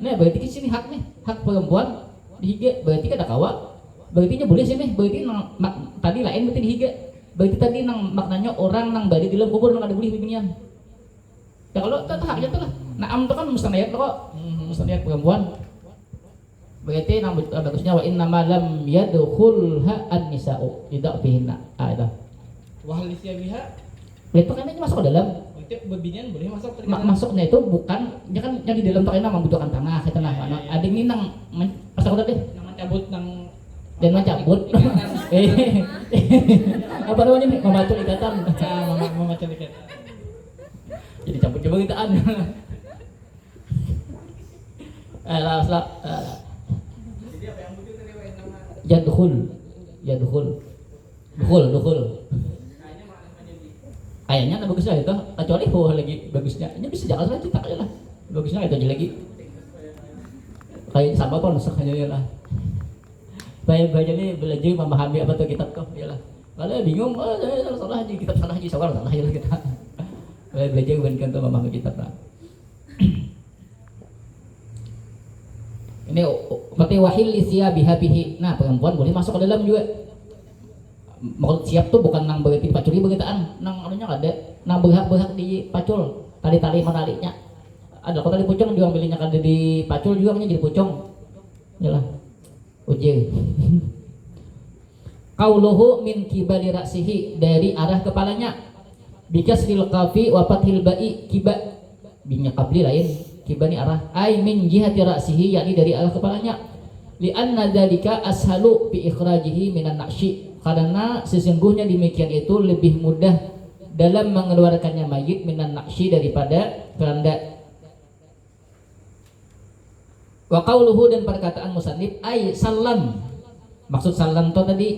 Nah berarti di sini hak nih, hak perempuan di higa berarti kan ada kawa. Berarti nya boleh sini, berarti nang tadi lain berarti di higa. Berarti tadi nang maknanya orang nang bari di dalam kubur nang ada boleh binian. Ya kalau itu haknya tuh lah. Naam itu kan mustanayat kok. Mustanayat perempuan. Berarti nang bagusnya wa inna ma lam yadkhulha an-nisa'u tidak fihinna. Itu. Wa hal isyabiha Itu kan ini masuk ke dalam. itu bebinian boleh masuk Masuknya itu bukan ya kan yang di dalam tokena membutuhkan tanah kita nah. Ada ini nang pas aku tadi nang mencabut nang dan mencabut. Apa namanya nih? Memacul ikatan. memacul ikatan. Jadi cabut coba kitaan. Lah. Jadi apa yang butuh tadi wa nama Yadkhul. Dukhul. Kayaknya bagusnya itu kecuali lagi bagusnya. Ini bisa jangan saja cetak aja lah. Bagusnya itu aja lagi. Kayak sama pun sakanya lah. Baca ini belajar memahami apa tuh kitab kau ya lah. Kalau bingung, salah aja kitab salah aja salah aja kita. Belajar bukan untuk memahami kitab lah. Ini berarti wahil isya bihabihi. Nah perempuan boleh masuk ke dalam juga. Mau siap tuh bukan nang berarti dipaculi begitaan, nang anunya ada, nang berhak dipacul, tali menalinya. Ada kok tali pucung juga ambilnya kada dipacul juga jadi pucung. Yalah. Uji. Qauluhu min kibali ra'sihi dari arah kepalanya. Bikasril qafi wa fathil ba'i kiba. Binya qabli lain, kibani arah. Ai min jihati ra'sihi yakni dari arah kepalanya. Li anna dzalika ashalu bi ikhrajihi minan naqshi. Karena sesungguhnya demikian itu lebih mudah dalam mengeluarkannya mayit minan naqshi daripada keranda. Wa qauluhu dan perkataan musannif ay salam. Maksud salam itu tadi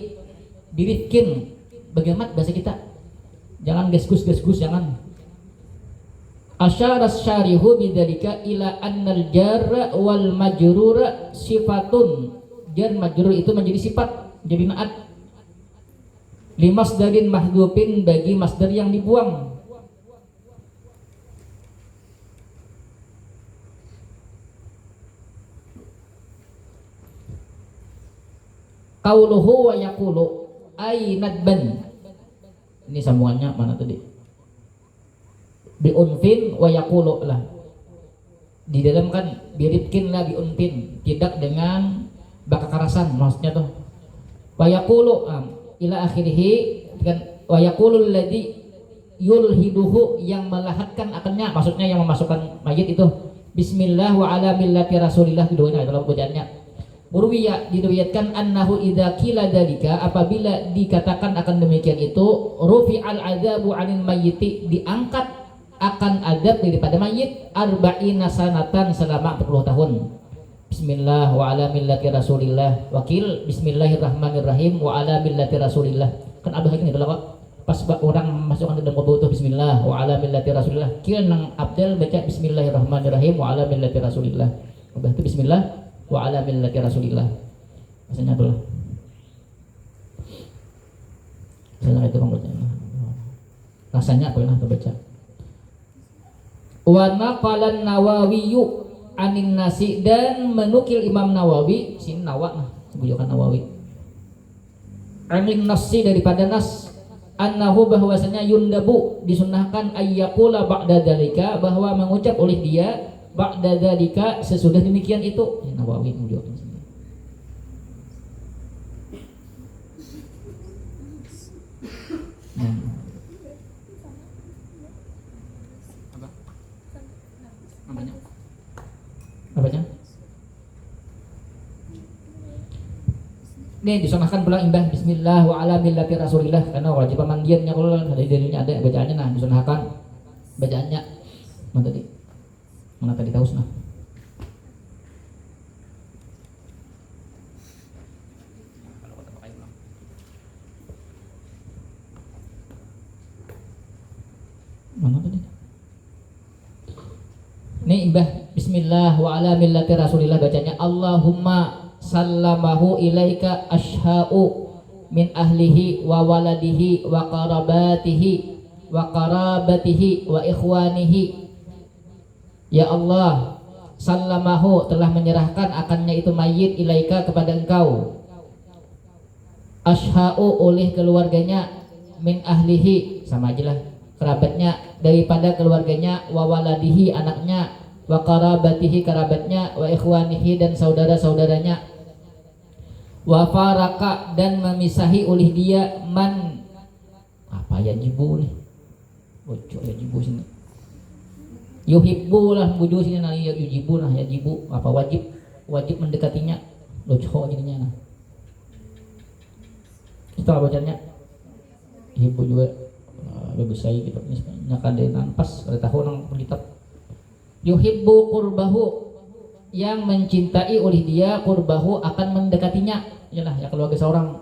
dirifkin. Bagaimana bahasa kita? Jangan gesgus jangan. Asyara syarihu bidzalika ila annal jarra wal majrura sifatun. Jar majrur itu menjadi sifat, jadi naat. Limasdarin mahdhufin bagi masdar yang dibuang. Qauluhu wa yaqulu ay nadban. Ini sambungannya mana tadi? Bi unfin wa yaqulu lah. Di dalam kan birifkin lah bi unfin, tidak dengan bakakarasan maksudnya tuh. Wa yaqulu ila akhirih dengan wa yaqulul ladzi yulhiduhu yang melahatkan akannya, maksudnya yang memasukkan mayit itu bismillah wa ala millati rasulillah, keduanya adalah bacaannya. Murwiya diriwayatkan annahu idza qila dzalika apabila dikatakan akan demikian itu rufi'al adzabu 'anil mayyiti diangkat akan adab daripada mayit arba'ina sanatan selama 40 tahun. Bismillah wa ala millati rasulillah wakil bismillahirrahmanirrahim wa ala millati rasulillah. Kan abah ini adalah kok pas orang masukkan ke dalam kubur itu bismillah wa ala millati rasulillah kira nang abdal baca bismillahirrahmanirrahim wa ala millati rasulillah. Abah itu bismillah wa ala millati rasulillah. Rasanya itulah. Rasanya itu baca. Rasanya apa yang baca? Wa naqalan Nawawiyyu anin nasi dan menukil Imam Nawawi sini Nawa bujukan Nawawi anin nasi daripada nas annahu bahwasanya yundabu disunahkan ayyaqula ba'da dzalika bahwa mengucap oleh dia ba'da dzalika sesudah demikian itu. Nawawi bujukan sini. Apanya? Nih disunahkan pulang imbah bismillah wa ala millati rasulillah karena wajib pemandiannya kalau dari dirinya ada bacaannya nah disunahkan bacaannya mana tadi tahu nah mana tadi nih imbah bismillah wa ala millati rasulillah bacanya Allahumma sallamahu ilaika asha'u min ahlihi wa waladihi wa qarabatihi wa ikhwanihi. Ya Allah, sallamahu telah menyerahkan akannya itu mayit ilaika kepada engkau, asha'u oleh keluarganya, min ahlihi sama aja lah kerabatnya, daripada keluarganya, wa waladihi anaknya, wa qarabatihi kerabatnya, wa ikhwanihi dan saudara-saudaranya, wa faraka dan memisahi oleh dia man apa ya jibu nih bocor ya jibu sini yuhibbu lah buju sini nah ya yujibu nah ya jibu apa wajib mendekatinya bocor jadinya nah itu apa bacanya yuhibbu juga bagus saya gitu nyakadenan pas ada tahun nang kitab yuhibbu qurbahu yang mencintai oleh dia qurbahu akan mendekatinya yalah ya keluarga seorang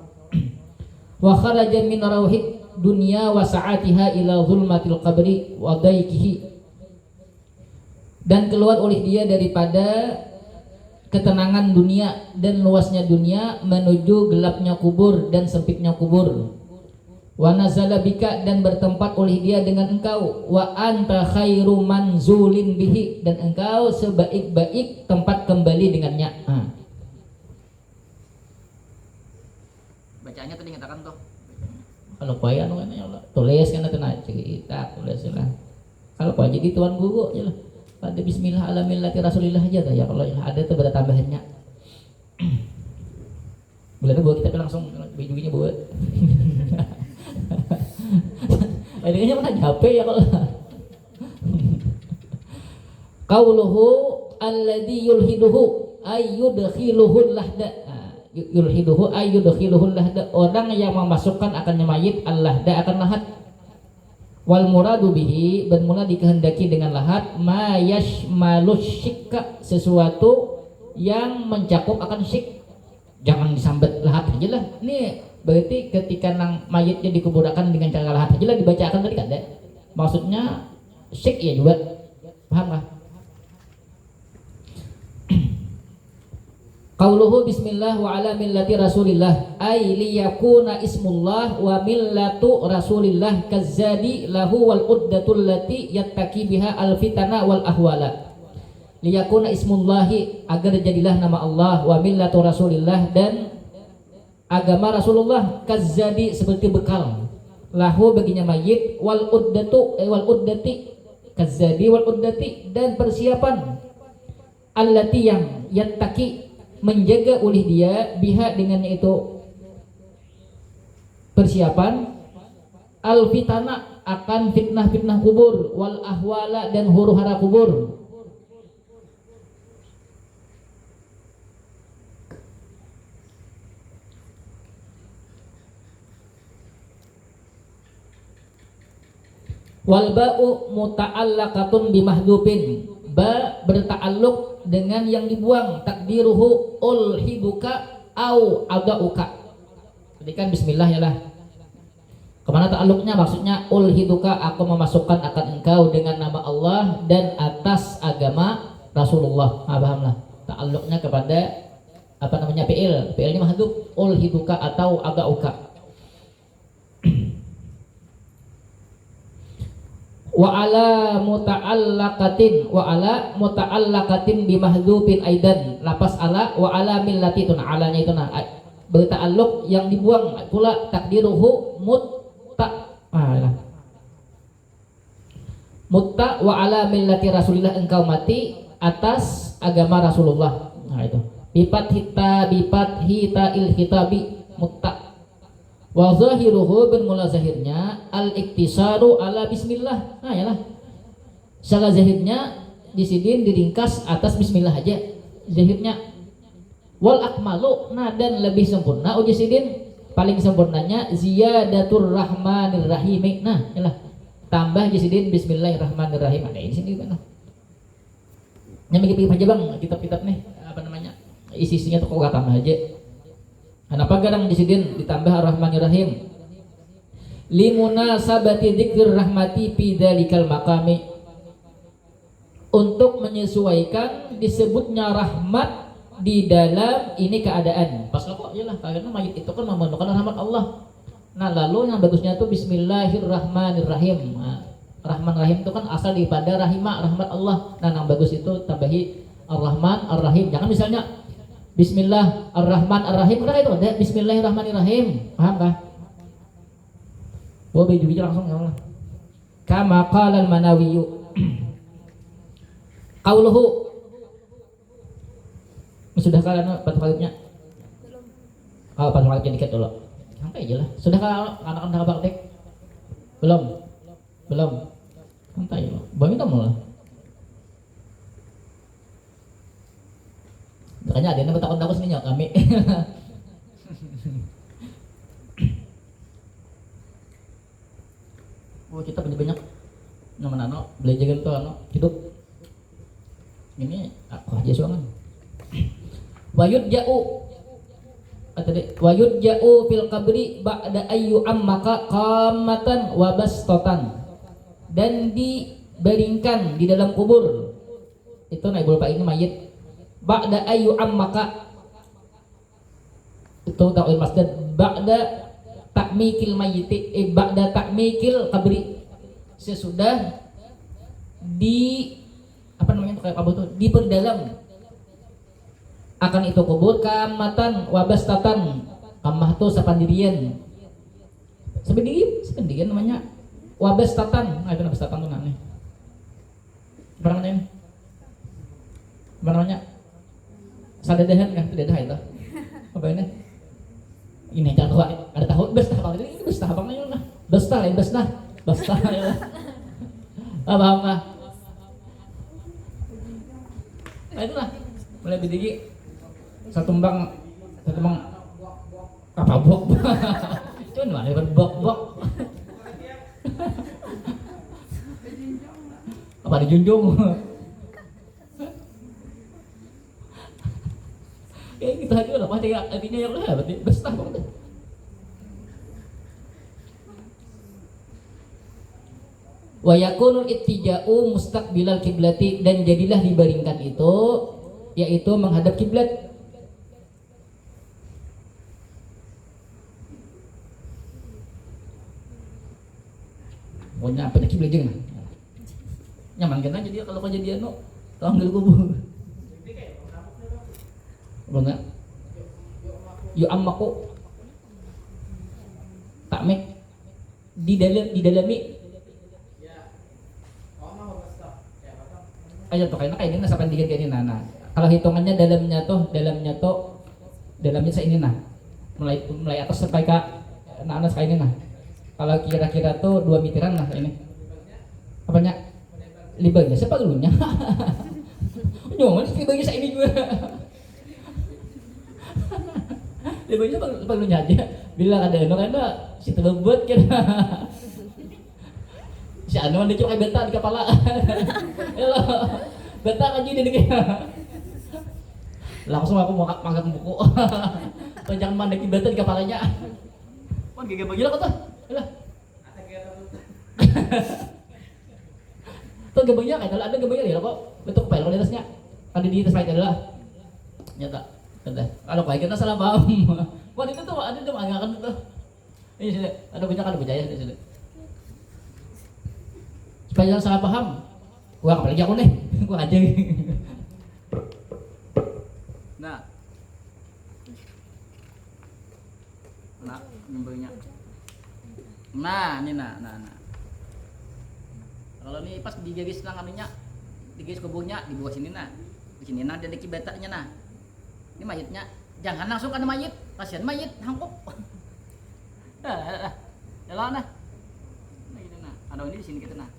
wa kharaja min rawhid dunya wa sa'atiha ila zulmatil qabri wa daikihi dan keluar oleh dia daripada ketenangan dunia dan luasnya dunia menuju gelapnya kubur dan sempitnya kubur wa nazala bika dan bertempat oleh dia dengan engkau wa anta khairu manzulin bihi dan engkau sebaik-baik tempat kembali dengannya. Bacaannya tadi katakan tuh kalau payah kan ya Allah tulis kan tenang cerita tulis lah kalau payah jadi tuan guru aja lah pada bismillah ala millati rasulillah aja ya kalau ada tuh pada tambahannya boleh tuh buat kita langsung bijunya buat adanya mana HP ya kalau qauluhu alladhi yulhiduhu ayyudkhiluhul lahda yulhiduhu ayyudkhiluhul lahda orang yang memasukkan akannya mayit al-lahda akan lahat wal muradu bihi bermula dikehendaki dengan lahat ma yashmalus syikka sesuatu yang mencakup akan syik jangan disambat lahat aja lah nih berarti ketika nang mayitnya dikuburakan dengan cara lahat aja lah dibacakan tadi kan deh maksudnya syik ya juga paham lah qauluhu bismillah wa ala millati rasulillah ay liyakuna ismullah wa millatu rasulillah kazzadi lahu wal uddatul lati yattaki biha alfitana wal ahwala liyakuna ismullahi agar jadilah nama Allah wa millatu rasulillah dan agama Rasulullah kazzadi seperti bekal lahu baginya mayit wal uddati kazzadi wal uddati dan persiapan allati yang yattaki menjaga oleh dia biha dengannya itu persiapan al-fitana akan fitnah-fitnah kubur wal ahwala dan huru-hara kubur wal ba'u muta'allaqatun bimahdhufin ba berta'alluq dengan yang dibuang takdiruhu ulhiduka au adauka jadi kan bismillah ya lah kemana ta'alluqnya maksudnya ulhiduka aku memasukkan akan engkau dengan nama Allah dan atas agama Rasulullah pahamlah ta'alluqnya kepada apa namanya fi'ilnya mahdhuf ulhiduka atau adauka wa ala muta'allaqatin bimahdhufin aidan lapas ala wa ala millati tun alanya itu nah berta'alluq yang dibuang pula takdiruhu mutta wa ala millati rasulillah engkau mati atas agama Rasulullah nah itu bipat hita ilhitabi mutta wa zahiruhu bermula zahirnya al-iktisaru ala bismillah nah yalah salah zahirnya disidin diringkas atas bismillah aja zahirnya Wal akmalu, nah dan lebih sempurna uji sidin, paling sempurnanya ziyadatur rahmanir rahim. Nah, yalah. Tambah uji sidin bismillahirrahmanirrahim. Ada ini sini kan. Yang mikir-mikir aja Bang, kitab-kitab nih, apa namanya? Isi-isinya tuh kok tambah aja. Kenapa kadang uji sidin ditambah ar-rahmanirrahim? Limunasabati dzikr rahmati fi dzalikal maqami. Untuk menyesuaikan disebutnya rahmat di dalam ini keadaan. Pas lo kok iyalah karena mayit itu kan memerlukan rahmat Allah. Nah, lalu yang bagusnya tuh bismillahirrahmanirrahim. Nah, Rahman Rahim itu kan asal daripada rahimah, rahmat Allah. Nah, yang bagus itu tambahi Ar-Rahman Ar-Rahim. Jangan misalnya Bismillah Ar-Rahman Ar-Rahim, karena itu ada Bismillahirrahmanirrahim. Paham kah? Wah, biju langsung ya Allah. Kama qala al-Manawi. Qauluhu. Sudah kalian batu kalitnya? Belum. Oh, batu kalitnya dikit dulu. Sampai aja lah. Sudah anak-anak praktek? Belum. Santai loh. Bang itu malah. Makanya ada yang takut-takut sini nyok kami. Oh, kita banyak nama nano belajar gitu hidup. Ini aku aja soalnya. Wayud ja'u fil qabri ba'da ayyu ammaka qamatan wa bastatan. Dan dibaringkan di dalam kubur. Itu naibul pak ini mayit. Ba'da ayyu ammaka. Itu ta'wil masdar ba'da ta'mikil mayyiti ba'da ta'mikil qabri. Sesudah di apa namanya itu kayak kabut tuh diperdalam akan itu kubur kamatan wabastatan. Kamah tuh sepandirian namanya wabastatan. Nah itu wabastatan tuh namanya apa namanya sadadahan kan itu dadah itu apa ini jangan ada tahu bestah bang ini bestah bang ini lah bestah lain bestah ya apa nah itulah mulai berdiri satu bang apa bok cuman mana bok apa dijunjung kayak gitu aja lah pasti artinya yang lah berarti bestah banget. Wa yakunul ittija'u mustaqbilal kiblati, dan jadilah dibaringkan itu yaitu menghadap kiblat. Pokoknya apa kiblat jeung nyaman kan aja dia kalau kejadian no tanggil kubur. Benar. Yu ammaku takmek didalami. Ayo tuh kayaknya ini nasapan dikit kayak ini nah. Kalau hitungannya dalamnya saya ini nah. Mulai atas sampai ke anak kayak ini nah. Kalau kira-kira tuh 2 meteran lah ini. Apanya? Libannya siapa dulunya? Nyoman libannya saya ini juga. Libannya dulunya aja. Bila ada karena si terbebut kira. Si anu dia cuma beta di kepala. Hello. Beta aja di dikit. Langsung aku mau mangkat buku. Panjang mandek beta di kepalanya. Pan gege bagi lah kata. Lah. Tuh gebengnya kayak ada gebengnya dia kok. Bentuk pelok di atasnya. Ada di atas pakai adalah. Nyata. Kata. Kalau kayak kita salah paham. Wah itu tuh ada tuh agak kan tuh. Ini sini ada banyak di sini. Supaya jangan salah paham. Wah apalagi aku nih, gua aja. Nah, nyembelnya. Nah, ini nah. Kalau ini pas digaris tangannya, digaris kubunya di bawah sini nah. Di sini nah ada kibatanya nah. Ini mayitnya. Jangan langsung kena mayit, kasihan mayit hangkuk. Jalan nah. Nah ini nah. Ada ini di sini kita nah.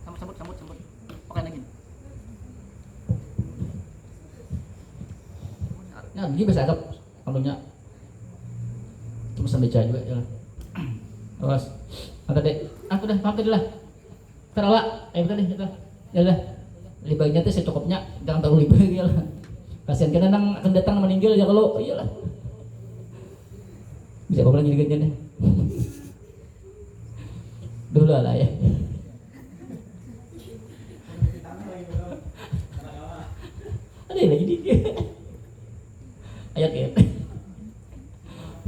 Sambut. Nah, dia bisa agak anunya cuma sampai juga ya. Terus kata dek, aku dah maaf tadi lah. Terala, betul deh kita. Ya udah. Libanya teh secukupnya, jangan terlalu libah ya lah. Kasihan kan nang akan datang meninggal ya kalau iyalah. Bisa apa lagi gantian deh. Dulu lah ya. Ada lagi dia. Ayat ya.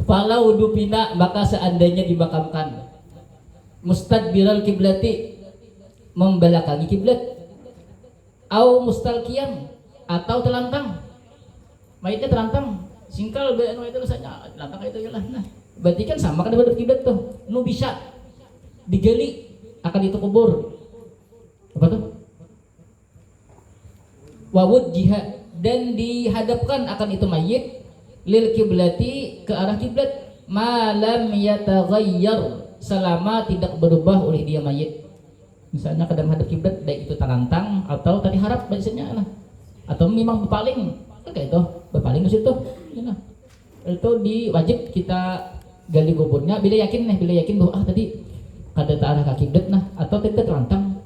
Falau dupina maka seandainya dimakamkan mustadbiral kiblati membelakangi kiblat au mustalqiyan atau telantang mayitnya telantang singkal be anu itu rasanya telantang itu ya lah. Nah berarti kan sama kan hadap kiblat tuh nu bisa digali akan itu kubur apa tuh wawud jihad dan dihadapkan akan itu mayit lil kiblati ke arah kiblat malam yataghayyar selama tidak berubah oleh dia mayit. Misalnya kadang hadap kiblat baik itu talantang atau tadi harap biasanya nah. Atau memang berpaling kayak itu berpaling ke situ ya, nah. Itu diwajib kita gali kuburnya bila yakin bahwa tadi kada ke arah kiblat nah atau tidak terlantang.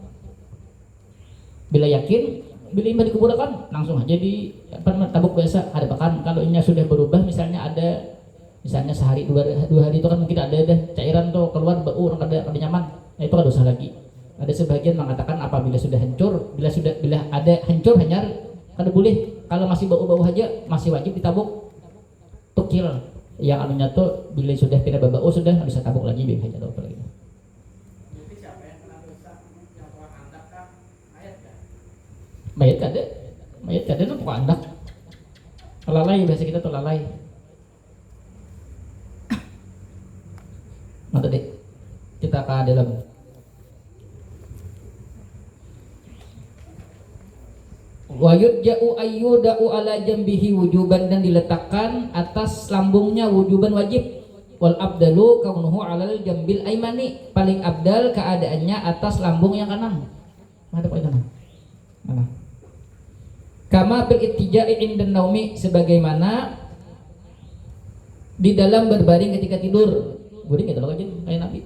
Bila yakin bila iman dikuburkan langsung aja di tabuk biasa hadapakan. Kalau ini sudah berubah misalnya ada misalnya sehari dua hari itu kan mungkin ada cairan tuh keluar bau orang kada nyaman. Nah itu kan dosa lagi. Ada sebagian mengatakan apabila sudah hancur, bila ada hancur hanyar kada boleh. Kalau masih bau-bau aja masih wajib ditabuk. Tukil yang anunya tuh bila sudah tidak berbau sudah bisa tabuk lagi biar aja tuh lagi. Mayat kada itu pokok anak. Lalai biasa kita tuh lalai. Nanti deh kita ke dalam. Wa yudja'u ayyuda'u ala jambihi wujuban dan diletakkan atas lambungnya wujuban wajib. Wal abdalu kaunuhu alal jambil aimani paling abdal keadaannya atas lambung yang kanan. Mana poin kanan? Mana? Kama bil ittija'i indan naumi sebagaimana di dalam berbaring ketika tidur. Guring gitu loh kayak Nabi.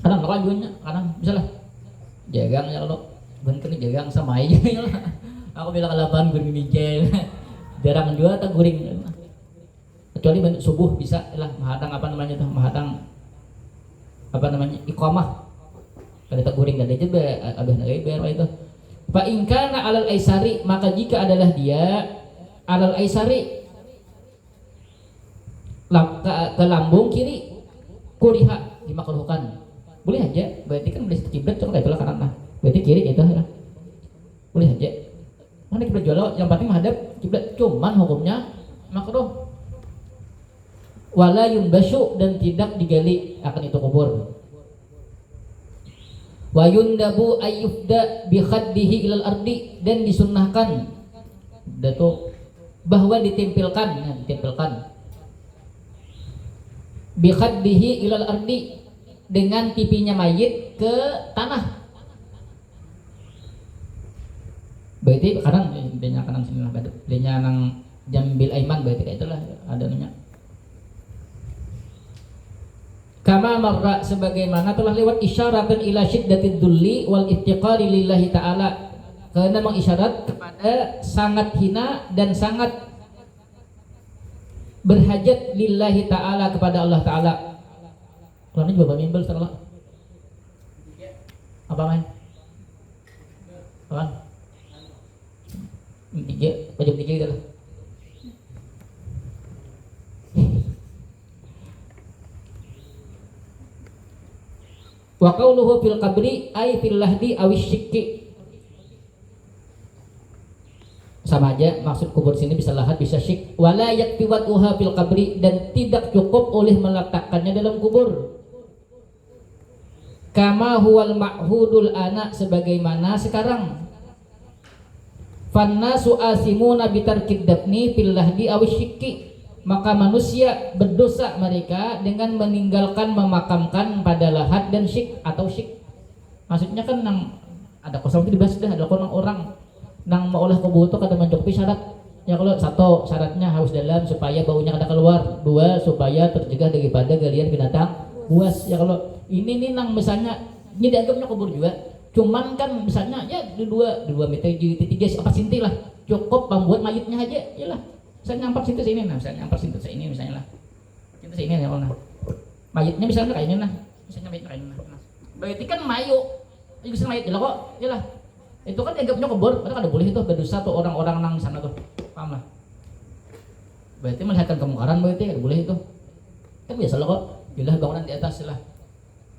Kanan lo ajunya kanan misalnya. Jagang ya lo. Bukan kena jagang sama aja ya lah. Aku bilang kalaban guring mijel. Jarang juga tak guring. Kecuali subuh bisa lah mahadang apa namanya tuh mahadang apa namanya iqamah. Kada tak guring kada aja be abah nagai bayar itu. Fa in kana alal aisari maka jika adalah dia alal aisari ke lambung kiri kuriha dimakruhkan. Boleh aja berarti kan boleh kiblat cuma kayak itulah kanan nah. Berarti kiri itu ya. Boleh aja. Mana kiblat jual yang penting menghadap kiblat cuman hukumnya makruh. Wala yumbasyu dan tidak digali akan itu kubur. Wa yundabu ayyufda bi khaddihi ilal ardi dan disunnahkan datu bahwa ditempelkan bi khaddihi ilal ardi dengan pipinya mayit ke tanah. Berarti kanan dia kanan sini lah dia nang jambil aiman berarti kayak itulah ada namanya. Kama marra sebagaimana telah lewat isyaratan ila syiddatid dulli wal iftiqari lillahi ta'ala karena mengisyarat kepada sangat hina dan sangat berhajat lillahi ta'ala kepada Allah ta'ala. Kalau ini juga bimbel setelah apa main? Apa? Tiga gitu lah. Wa qawluhu fil qabri ay fil lahdi awish syikki. Sama aja maksud kubur sini bisa lahat bisa syik. Wala yakfi wad'uha fil qabri dan tidak cukup oleh meletakkannya dalam kubur. Kama huwal ma'hudul ana sebagaimana sekarang. Fannasu asimuna bitarkid dafni fil lahdi awish syikki. Maka manusia berdosa mereka dengan meninggalkan memakamkan pada lahat dan syik atau syik. Maksudnya kan nang ada kosong itu dibahas dah ada orang nang mau olah kubur itu kada mencukupi syarat Ya kalau satu syaratnya haus dalam supaya baunya kada keluar. Dua supaya tercegah daripada galian binatang buas. Ya kalau ini nih nang misalnya ini dianggapnya kubur juga. Cuman kan misalnya ya dua meter di tiga apa sinti lah cukup membuat mayitnya aja. Iyalah. Misalnya 4 sinti sini nah, misalnya 4 sinti sini misalnya lah. Sinti sini ya kalau nah. Mayitnya misalnya kayak ini nah. Misalnya mayitnya kayak ini nah. Berarti kan mayu. Bisa mayit lah kok. Iyalah. Itu kan dianggapnya kubur, padahal kada boleh itu berdosa tuh orang-orang nang sana tuh. Paham lah? Berarti melihatkan kemungkaran berarti kada boleh itu. Kan biasa lah kok, bila bangunan di atas lah.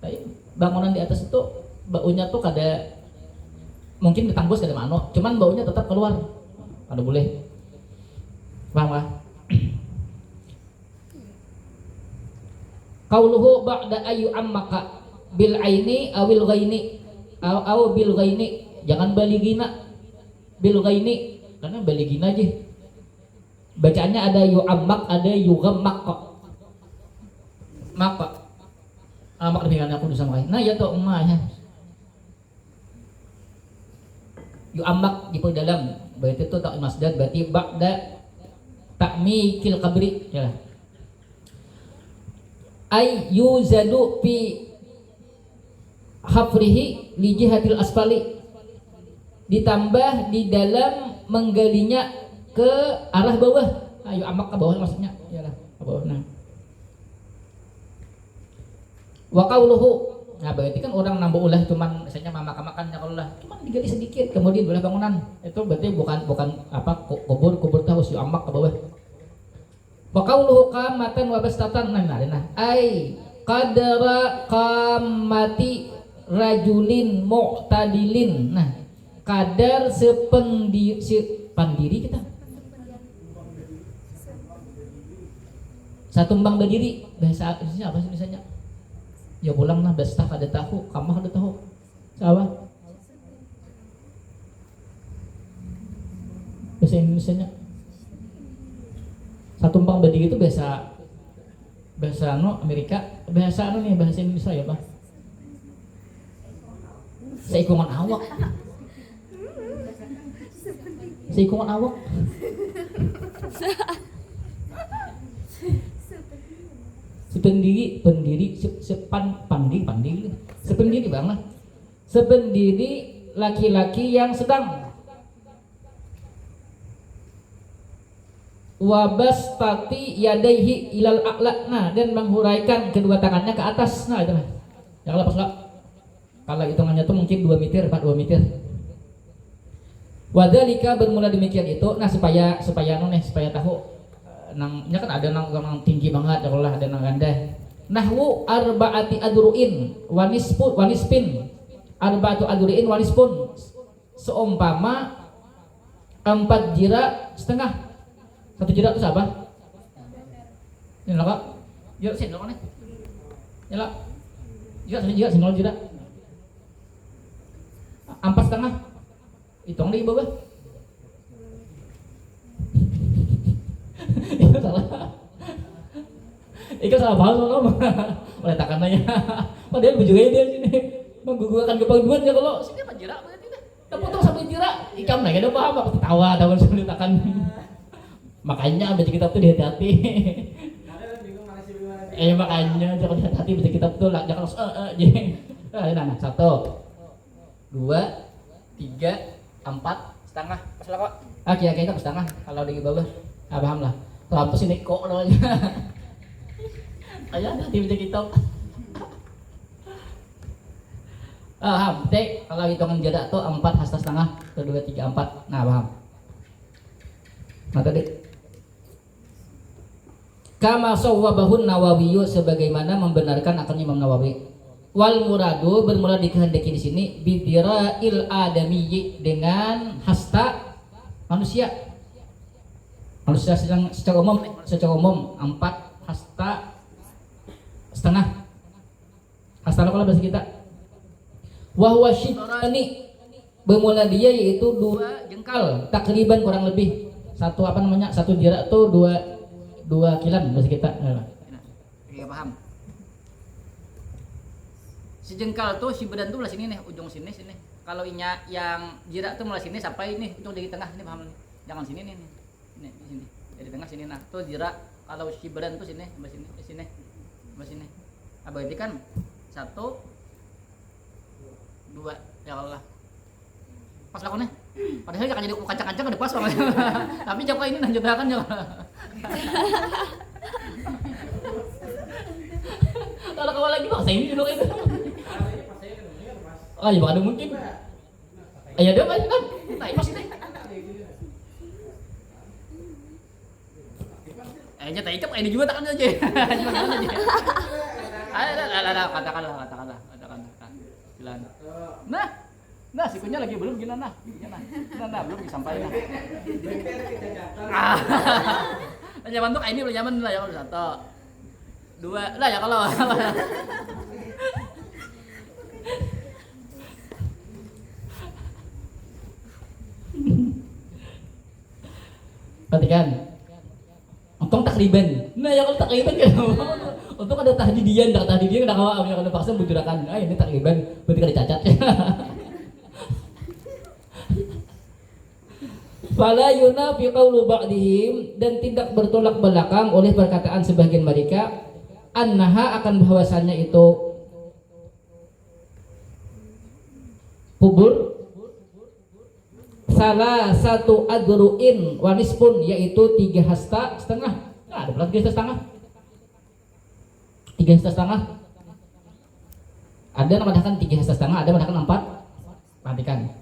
Tapi bangunan di atas itu baunya tuh kada mungkin ditambus kada mano, cuman baunya tetap keluar. Kada boleh. Paham lah? Qauluhu ba'da ayu ammaka bil aini awil ghaini aw bil ghaini. Jangan baligina bil ghaini karena baligina aja. Bacaannya ada yu'ammak, ada yughammak kok. Maka mak dengan aku bisa makai. Nah ya tuh emak ya. Yu'ammak di dalam. Berarti itu tak masdar berarti ba'da ta'mikil qabri ya. Ay yuzadu fi hafrihi li jihatil asfali. Ditambah di dalam menggalinya ke arah bawah. Ayo amak ke bawah maksudnya. Iyalah, ke bawah. Nah. Wa qauluhu. Nah, berarti kan orang nambah ulah cuman misalnya makan-makan ya kalau lah, cuman digali sedikit kemudian ulah bangunan. Itu berarti bukan apa kubur tahu si amak ke bawah. Wa qauluhu qamatan wa bastatan. Nah. Ai qadara qamati rajulin mu'tadilin. Nah, kadar sepandiri kita satu tumbang berdiri bahasa apa sih misalnya ya pulang nah bastah ada tahu kamah ada tahu apa bahasa Indonesianya satu tumbang berdiri itu bahasa Amerika bahasa nih bahasa Indonesia ya Pak seikungan awak seikungan awak pendiri sependiri banget sependiri laki-laki yang sedang wabas tati yadaihi ilal a'la. Nah, dan menghuraikan kedua tangannya ke atas. Nah, itu lah. Jangan lepas lah. Kalau hitungannya tuh mungkin 2 meter, 2 meter. Wadalika bermula demikian itu. Nah, supaya tahu nangnya kan ada nang tinggi banget, kalau ada nang rendah. Nahwu arba'ati adru'in wanispin. Arba'atu adru'in wanispun. Seumpama 4 jira setengah. 1 jira itu apa? Ini lah kak. Jira sih nih. Ya lah. Jira sih jira. 4 setengah. Hitung di bawah. Itu salah. Itu salah paham loh. Oleh takanannya. Padahal bujurnya dia sini menggugurkan kepaduan ya kalau sini apa jira berarti dah. Potong sampai jira. Ikam lagi ada paham apa ketawa tahun sebelum takan. Makanya baca kitab tuh hati-hati. Makanya jangan hati-hati baca kitab tuh lah jangan nah 1 2 3 4 setengah masalah kok. Kira-kira itu setengah kalau di bawah. Paham lah. Paham tuh sini kok namanya. Ayo hati baca kitab. Paham. Kalau hitungan jarak tuh 4 hasta setengah 1 2 3 4. Nah, paham. Nah tadi kama sawwabahun Nawawi sebagaimana membenarkan akan Imam Nawawi. Wal muradu bermula dikehendaki di sini bidira'il adamiyyi dengan hasta manusia. Manusia secara umum 4 hasta setengah. Hasta kalau bahasa kita. Wa huwa shibrani bermula dia yaitu 2 jengkal takriban kurang lebih. Satu jira tuh 2 kilan bahasa kita. Iya paham. Si jengkal tuh si badan tuh mulai sini nih, ujung sini. Kalau inya yang jira tuh mulai sini sampai ini ujung dari tengah ini paham nih. Jangan sini nih. Nih, di sini. Jadi tengah sini. Nah, tuh zira kalau shibran tuh sini, sampai sini, sini. Sampai sini. Nah, berarti kan 1 2 ya Allah. Pas lakonnya. Padahal jangan jadi kancang-kancang udah pas banget. Tapi coba ini lanjut akan ya. Kalau kau lagi paksa ini dulu itu. Oh, ya bakal mungkin. Ayo deh, Mas kan. Naik Mas ini. Ayo tak ini juga takkan aja. Gimana aja. Ada katakanlah. Silakan. Nah, sikunya lagi belum gini nah. Belum disampaikan. Nyaman tuh ini belum nyaman lah ya kalau 1 2 lah ya kalau. Perhatikan. Untung takriban. Nah ya kalau takriban kan. Untung ada tahdidian enggak kawa yang ada paksa bujurakan. Ah ini takriban berarti kada cacat. Fala yunafi qawlu ba'dihim, dan tidak bertolak belakang oleh perkataan sebagian mereka annaha akan bahwasannya itu kubur salah satu adru'in wanispun, yaitu 3 hasta setengah. Nah, ada pula 3 hasta setengah. 3 hasta setengah. Ada yang mengatakan 3 hasta setengah, ada yang mengatakan 4. Perhatikan.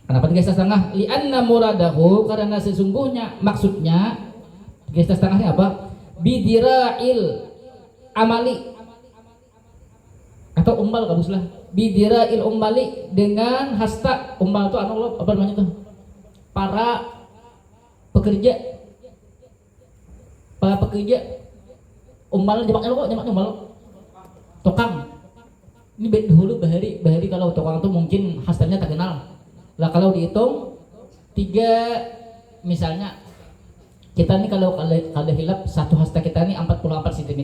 Kenapa 3 hasta setengah? Li'anna muradahu, karena sesungguhnya maksudnya 3 hasta setengahnya apa? Bidira'il amali atau umbal baguslah. Bidira'il umbali, dengan hasta. Umbal itu apa namanya tuh? Para pekerja. Umbal jamaknya kok, jamaknya umbal. Tukang. Ini dahulu bahari kalau tukang itu mungkin hastanya tak kenal. Lah kalau dihitung 3, misalnya kita nih kalau hilap satu hasta kita nih 44 cm.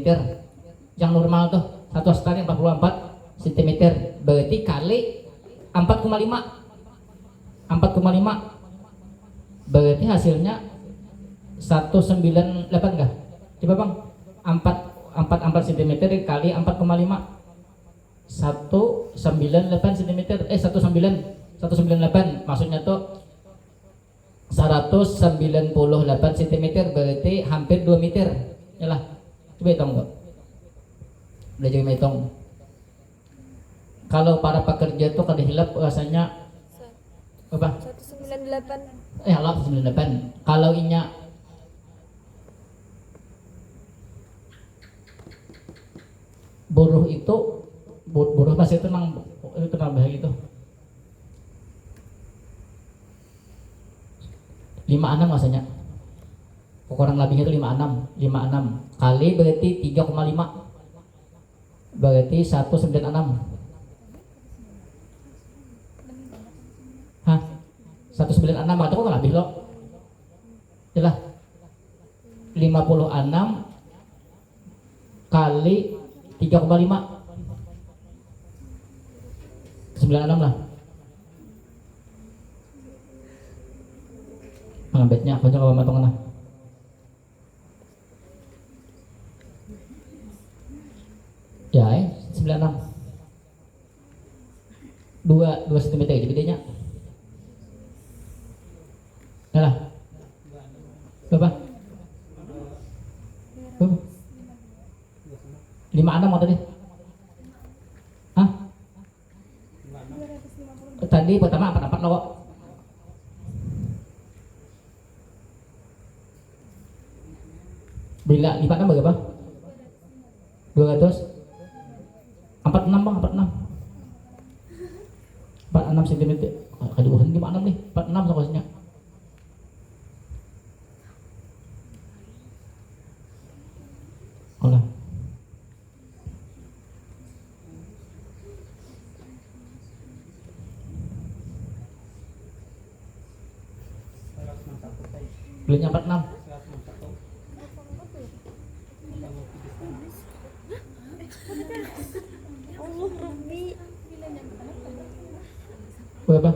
Yang normal tuh satu hasta nih 44 cm. Berarti kali 4,5. Berarti hasilnya 198 kah? Coba Bang. 44 cm kali 4,5. 198 cm. 198 maksudnya tuh 198 cm, berarti hampir 2 meter. Yalah, coba hitung kok. Belajar hitung. Kalau para pekerja tuh kada hilap rasanya apa? 198. Allah 198. Kalau inya buruh itu buruh pasti itu nambah gitu. 56 rasanya. Kurang lebihnya itu 56 kali berarti 3,5. Berarti 196. Hah? 196 atau kok lebih loh? Jelas. 56 kali 3,5. 96 lah. Pengambilnya banyak apa matongan lah. Ya, 96. 2 cm itu gedenya. Yalah. Berapa? 56 tadi. Hah? Tadi pertama 44 loh kok. Bila 56 berapa? 200 46 Bang, 46 cm. Kaduhan 56 nih, 46 seharusnya. Olah. Belinya 46. Berapa?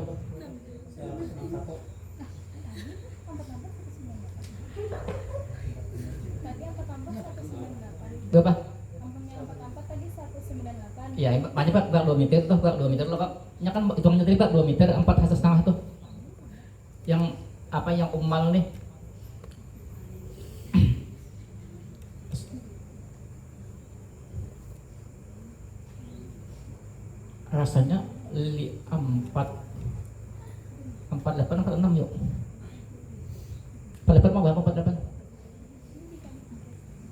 Berapa? Kampungnya 44 tadi 198. Ya, makanya Pak, Pak 2 meter tuh, Pak 2 meter loh Pak. Nya kan hitungannya tadi Pak 2 meter 4,5 tuh. Yang apa yang umal nih? Rasanya 48 46 yuk. 48 mau berapa 48?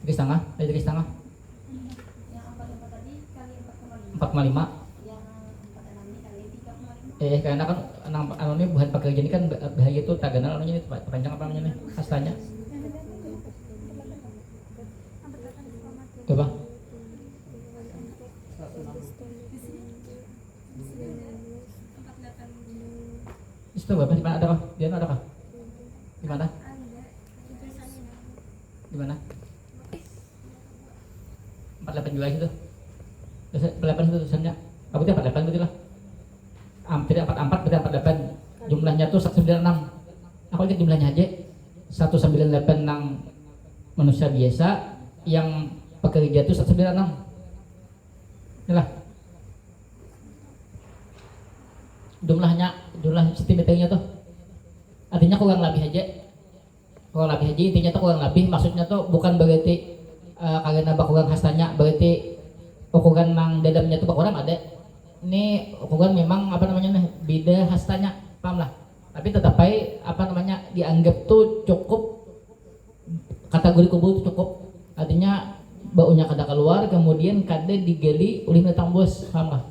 3,5, 3,5. Yang 44 tadi kali 4,5. 4,5. Yang 46 ini kali 3,5. Karena kan anu ini bahan pekerja ini kan bahaya itu taganal anunya ini panjang apa namanya nih hastanya. Coba. Itu berapa di mana ada kah? Dia ada kah? Di mana? Di mana? 48 juga itu. 48 itu tulisannya. Apa itu 48 berarti lah. Tidak 44 berarti 48. Jumlahnya tuh 196. Aku lihat jumlahnya aja. 198 nang manusia biasa, yang pekerja itu 196. Inilah. Jumlah sentimeternya tuh. Artinya kurang lebih aja. Kurang lebih aja intinya tuh kurang lebih, maksudnya tuh bukan berarti karena kurang hastanya berarti ukuran nang dadamnya tuh kurang ada. Ini ukuran memang apa namanya nih beda hastanya, paham lah. Tapi tetap baik apa namanya dianggap tuh cukup, kategori kubur itu cukup. Artinya baunya kada keluar, kemudian kada digali oleh datang bos, paham lah.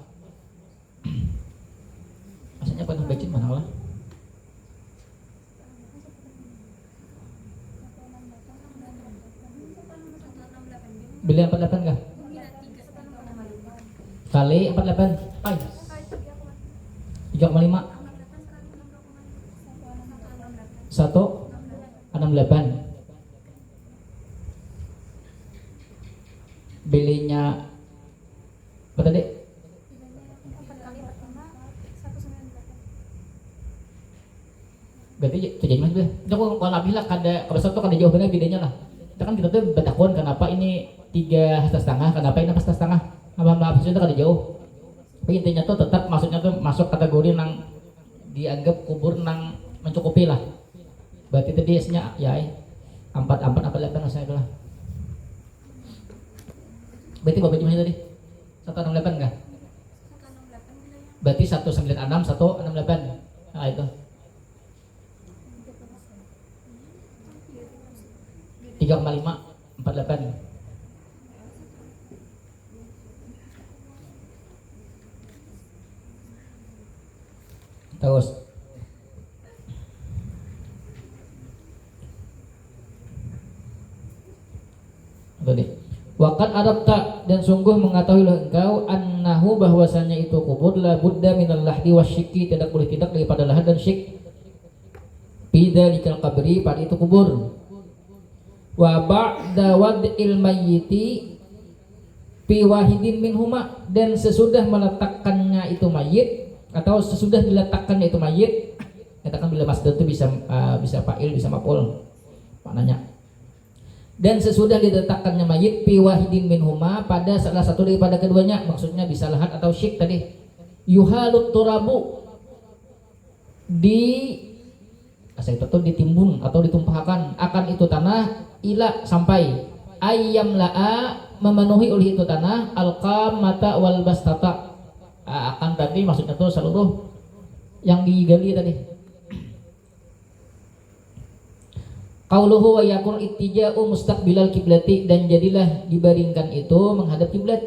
Maksudnya pernah baca mana lah? Beli 48 kah? Kali 48 pai 3,5 168 belinya apa tadi? Berarti terjadi mas deh. Itu kalau lebih lah kada kalau satu kada jauh benar bedanya lah. Kita kan kita tuh bertakun kenapa ini 3,5 kenapa ini 4,5 apa itu kada jauh. Tapi intinya tuh tetap maksudnya tuh masuk kategori nang dianggap kubur nang mencukupi lah. Berarti tadi esnya ya 44 saya itu lah. Berarti berapa jumlahnya tadi? 168 kah? 168 Berarti 196 168. Nah itu 3,5 48. Terus tadi waqad arabta dan sungguh mengetahuilah engkau annahu bahwasanya itu kubur la budda minal lahdi wasyiki, tidak boleh tidak daripada lahad dan syik bidzalikal qabri pada itu kubur. Wa ba'da wad'il mayyiti fi wahidin minhuma, dan sesudah meletakkannya itu mayit atau sesudah diletakkannya itu mayit, katakan bila masdar itu bisa fa'il bisa maf'ul maknanya. Dan sesudah diletakkannya mayit fi wahidin minhuma pada salah satu daripada keduanya, maksudnya bisa lahat atau syik tadi. Yuhalut turabu di asal itu tuh ditimbun atau ditumpahkan akan itu tanah ila sampai ayam laa memenuhi oleh itu tanah alqamata wal bastata, akan tadi maksudnya tuh seluruh yang digali tadi. Qauluhu wa yakun ittija'u mustaqbilal kiblati, dan jadilah dibaringkan itu menghadap kiblat.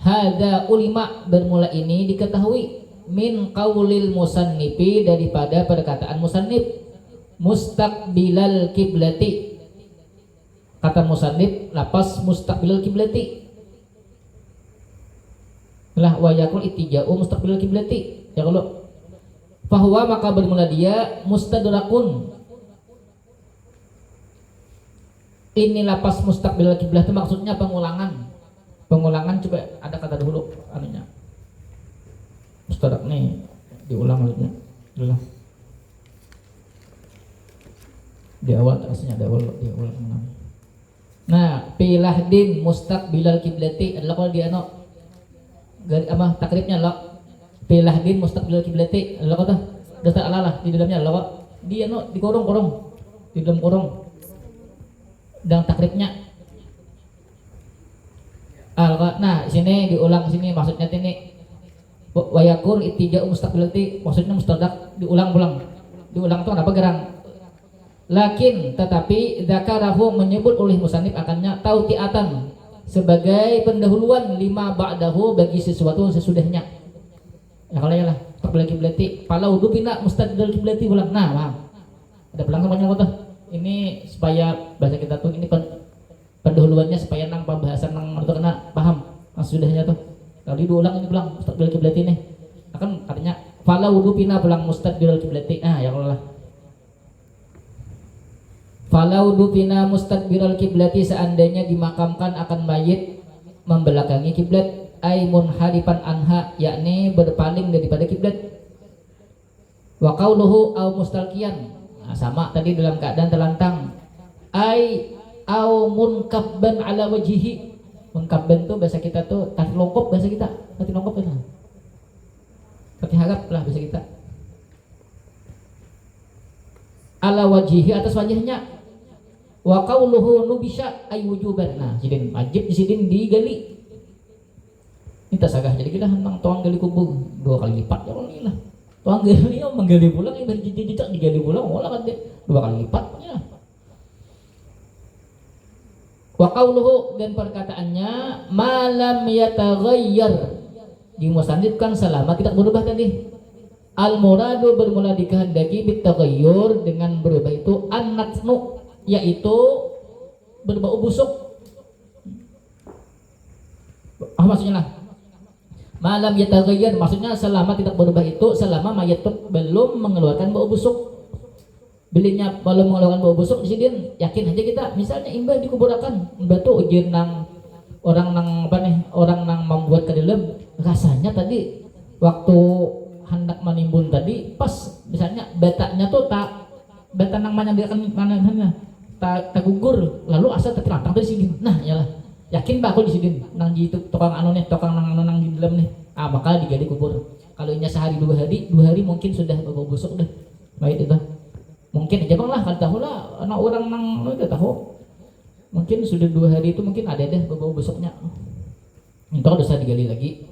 Hadza ulima, bermula ini diketahui min qaulil musannifi, daripada perkataan musannif mustaqbilal kiblati. Kata musannif lapas mustaqbilal kiblati lah wa yakun ittija'u mustaqbilal kiblati. Ya kalau fahuwa maka bermula dia mustadrakun. Ini lapas mustaqbilal kiblat itu maksudnya pengulangan. Pengulangan coba ada kata dahulu anunya. Mustadrak nih diulang maksudnya. Diulang. Di awal aslinya ada awal di awal namanya. Nah, Pilahdin mustaqbilal kiblati adalah kalau dia takribnya lah. Pilahdin mustaqbilal kiblati adalah kata dasar alalah di dalamnya adalah dia di korong di dalam korong dan takribnya nah sini diulang sini maksudnya ini wayakun itija mustaqbilati maksudnya mustadak diulang tuh apa gerang. Lakin tetapi dzakarahu menyebut oleh musannif akannya tautiatan sebagai pendahuluan lima ba'dahu bagi sesuatu sesudahnya. Ya kalau ya lah takbir kiblati palau dupina mustaqbil kiblati ulang. Nah, paham. Ada pelang namanya kota. Ini supaya bahasa kita tuh ini pendahuluannya supaya nang pembahasan nang itu kena paham. Nah, sudahnya tuh. Kalau diulang ini pulang mustaqbil kiblati nih. Akan artinya palau dupina pulang mustaqbil kiblati. Ah, ya Allah. Falau dupina mustaqbiral kiblati seandainya dimakamkan akan mayit membelakangi kiblat ay munharifan anha yakni berpaling daripada kiblat wa qauluhu au mustalqiyan nah, sama tadi dalam keadaan terlantang ay au munkabban ala wajhihi munkabban tuh bahasa kita tuh kaki longkop bahasa kita kaki longkop itu kaki harap lah bahasa kita ala wajhihi atas wajahnya wa qauluhu nubisha ay wujuban nah sidin wajib di sidin digali minta sagah jadi kita henang tuang gali kubur 2 kali lipat ya ini lah tuang gali menggali pulang ya berjejak digali pulang olah kan dia 2 kali lipat ya wa qauluhu dan perkataannya malam yataghayyar dimusannifkan selama tidak berubah tadi al muradu bermula dikehendaki bitaghayyur dengan berubah itu an-natnu yaitu berbau busuk. Maksudnya lah malam yataghayyar maksudnya selama tidak berubah itu selama mayat belum mengeluarkan bau busuk. Bilinya belum mengeluarkan bau busuk di sini yakin aja kita misalnya imbah dikuburakan batu ujian nang orang nang membuat ke dalam rasanya tadi waktu hendak menimbun tadi pas misalnya batanya tuh tak bata nang menyediakan mana tak gugur lalu asa terlantang dari sini nah yalah yakin pak aku di sini nang di tukang nang di dalam nih bakal digali kubur kalau inya sehari 2 hari mungkin sudah bau busuk dah baik itu mungkin aja bang lah kalau tahu lah anak orang nang udah tahu mungkin sudah 2 hari itu mungkin ada deh bau busuknya itu dosa digali lagi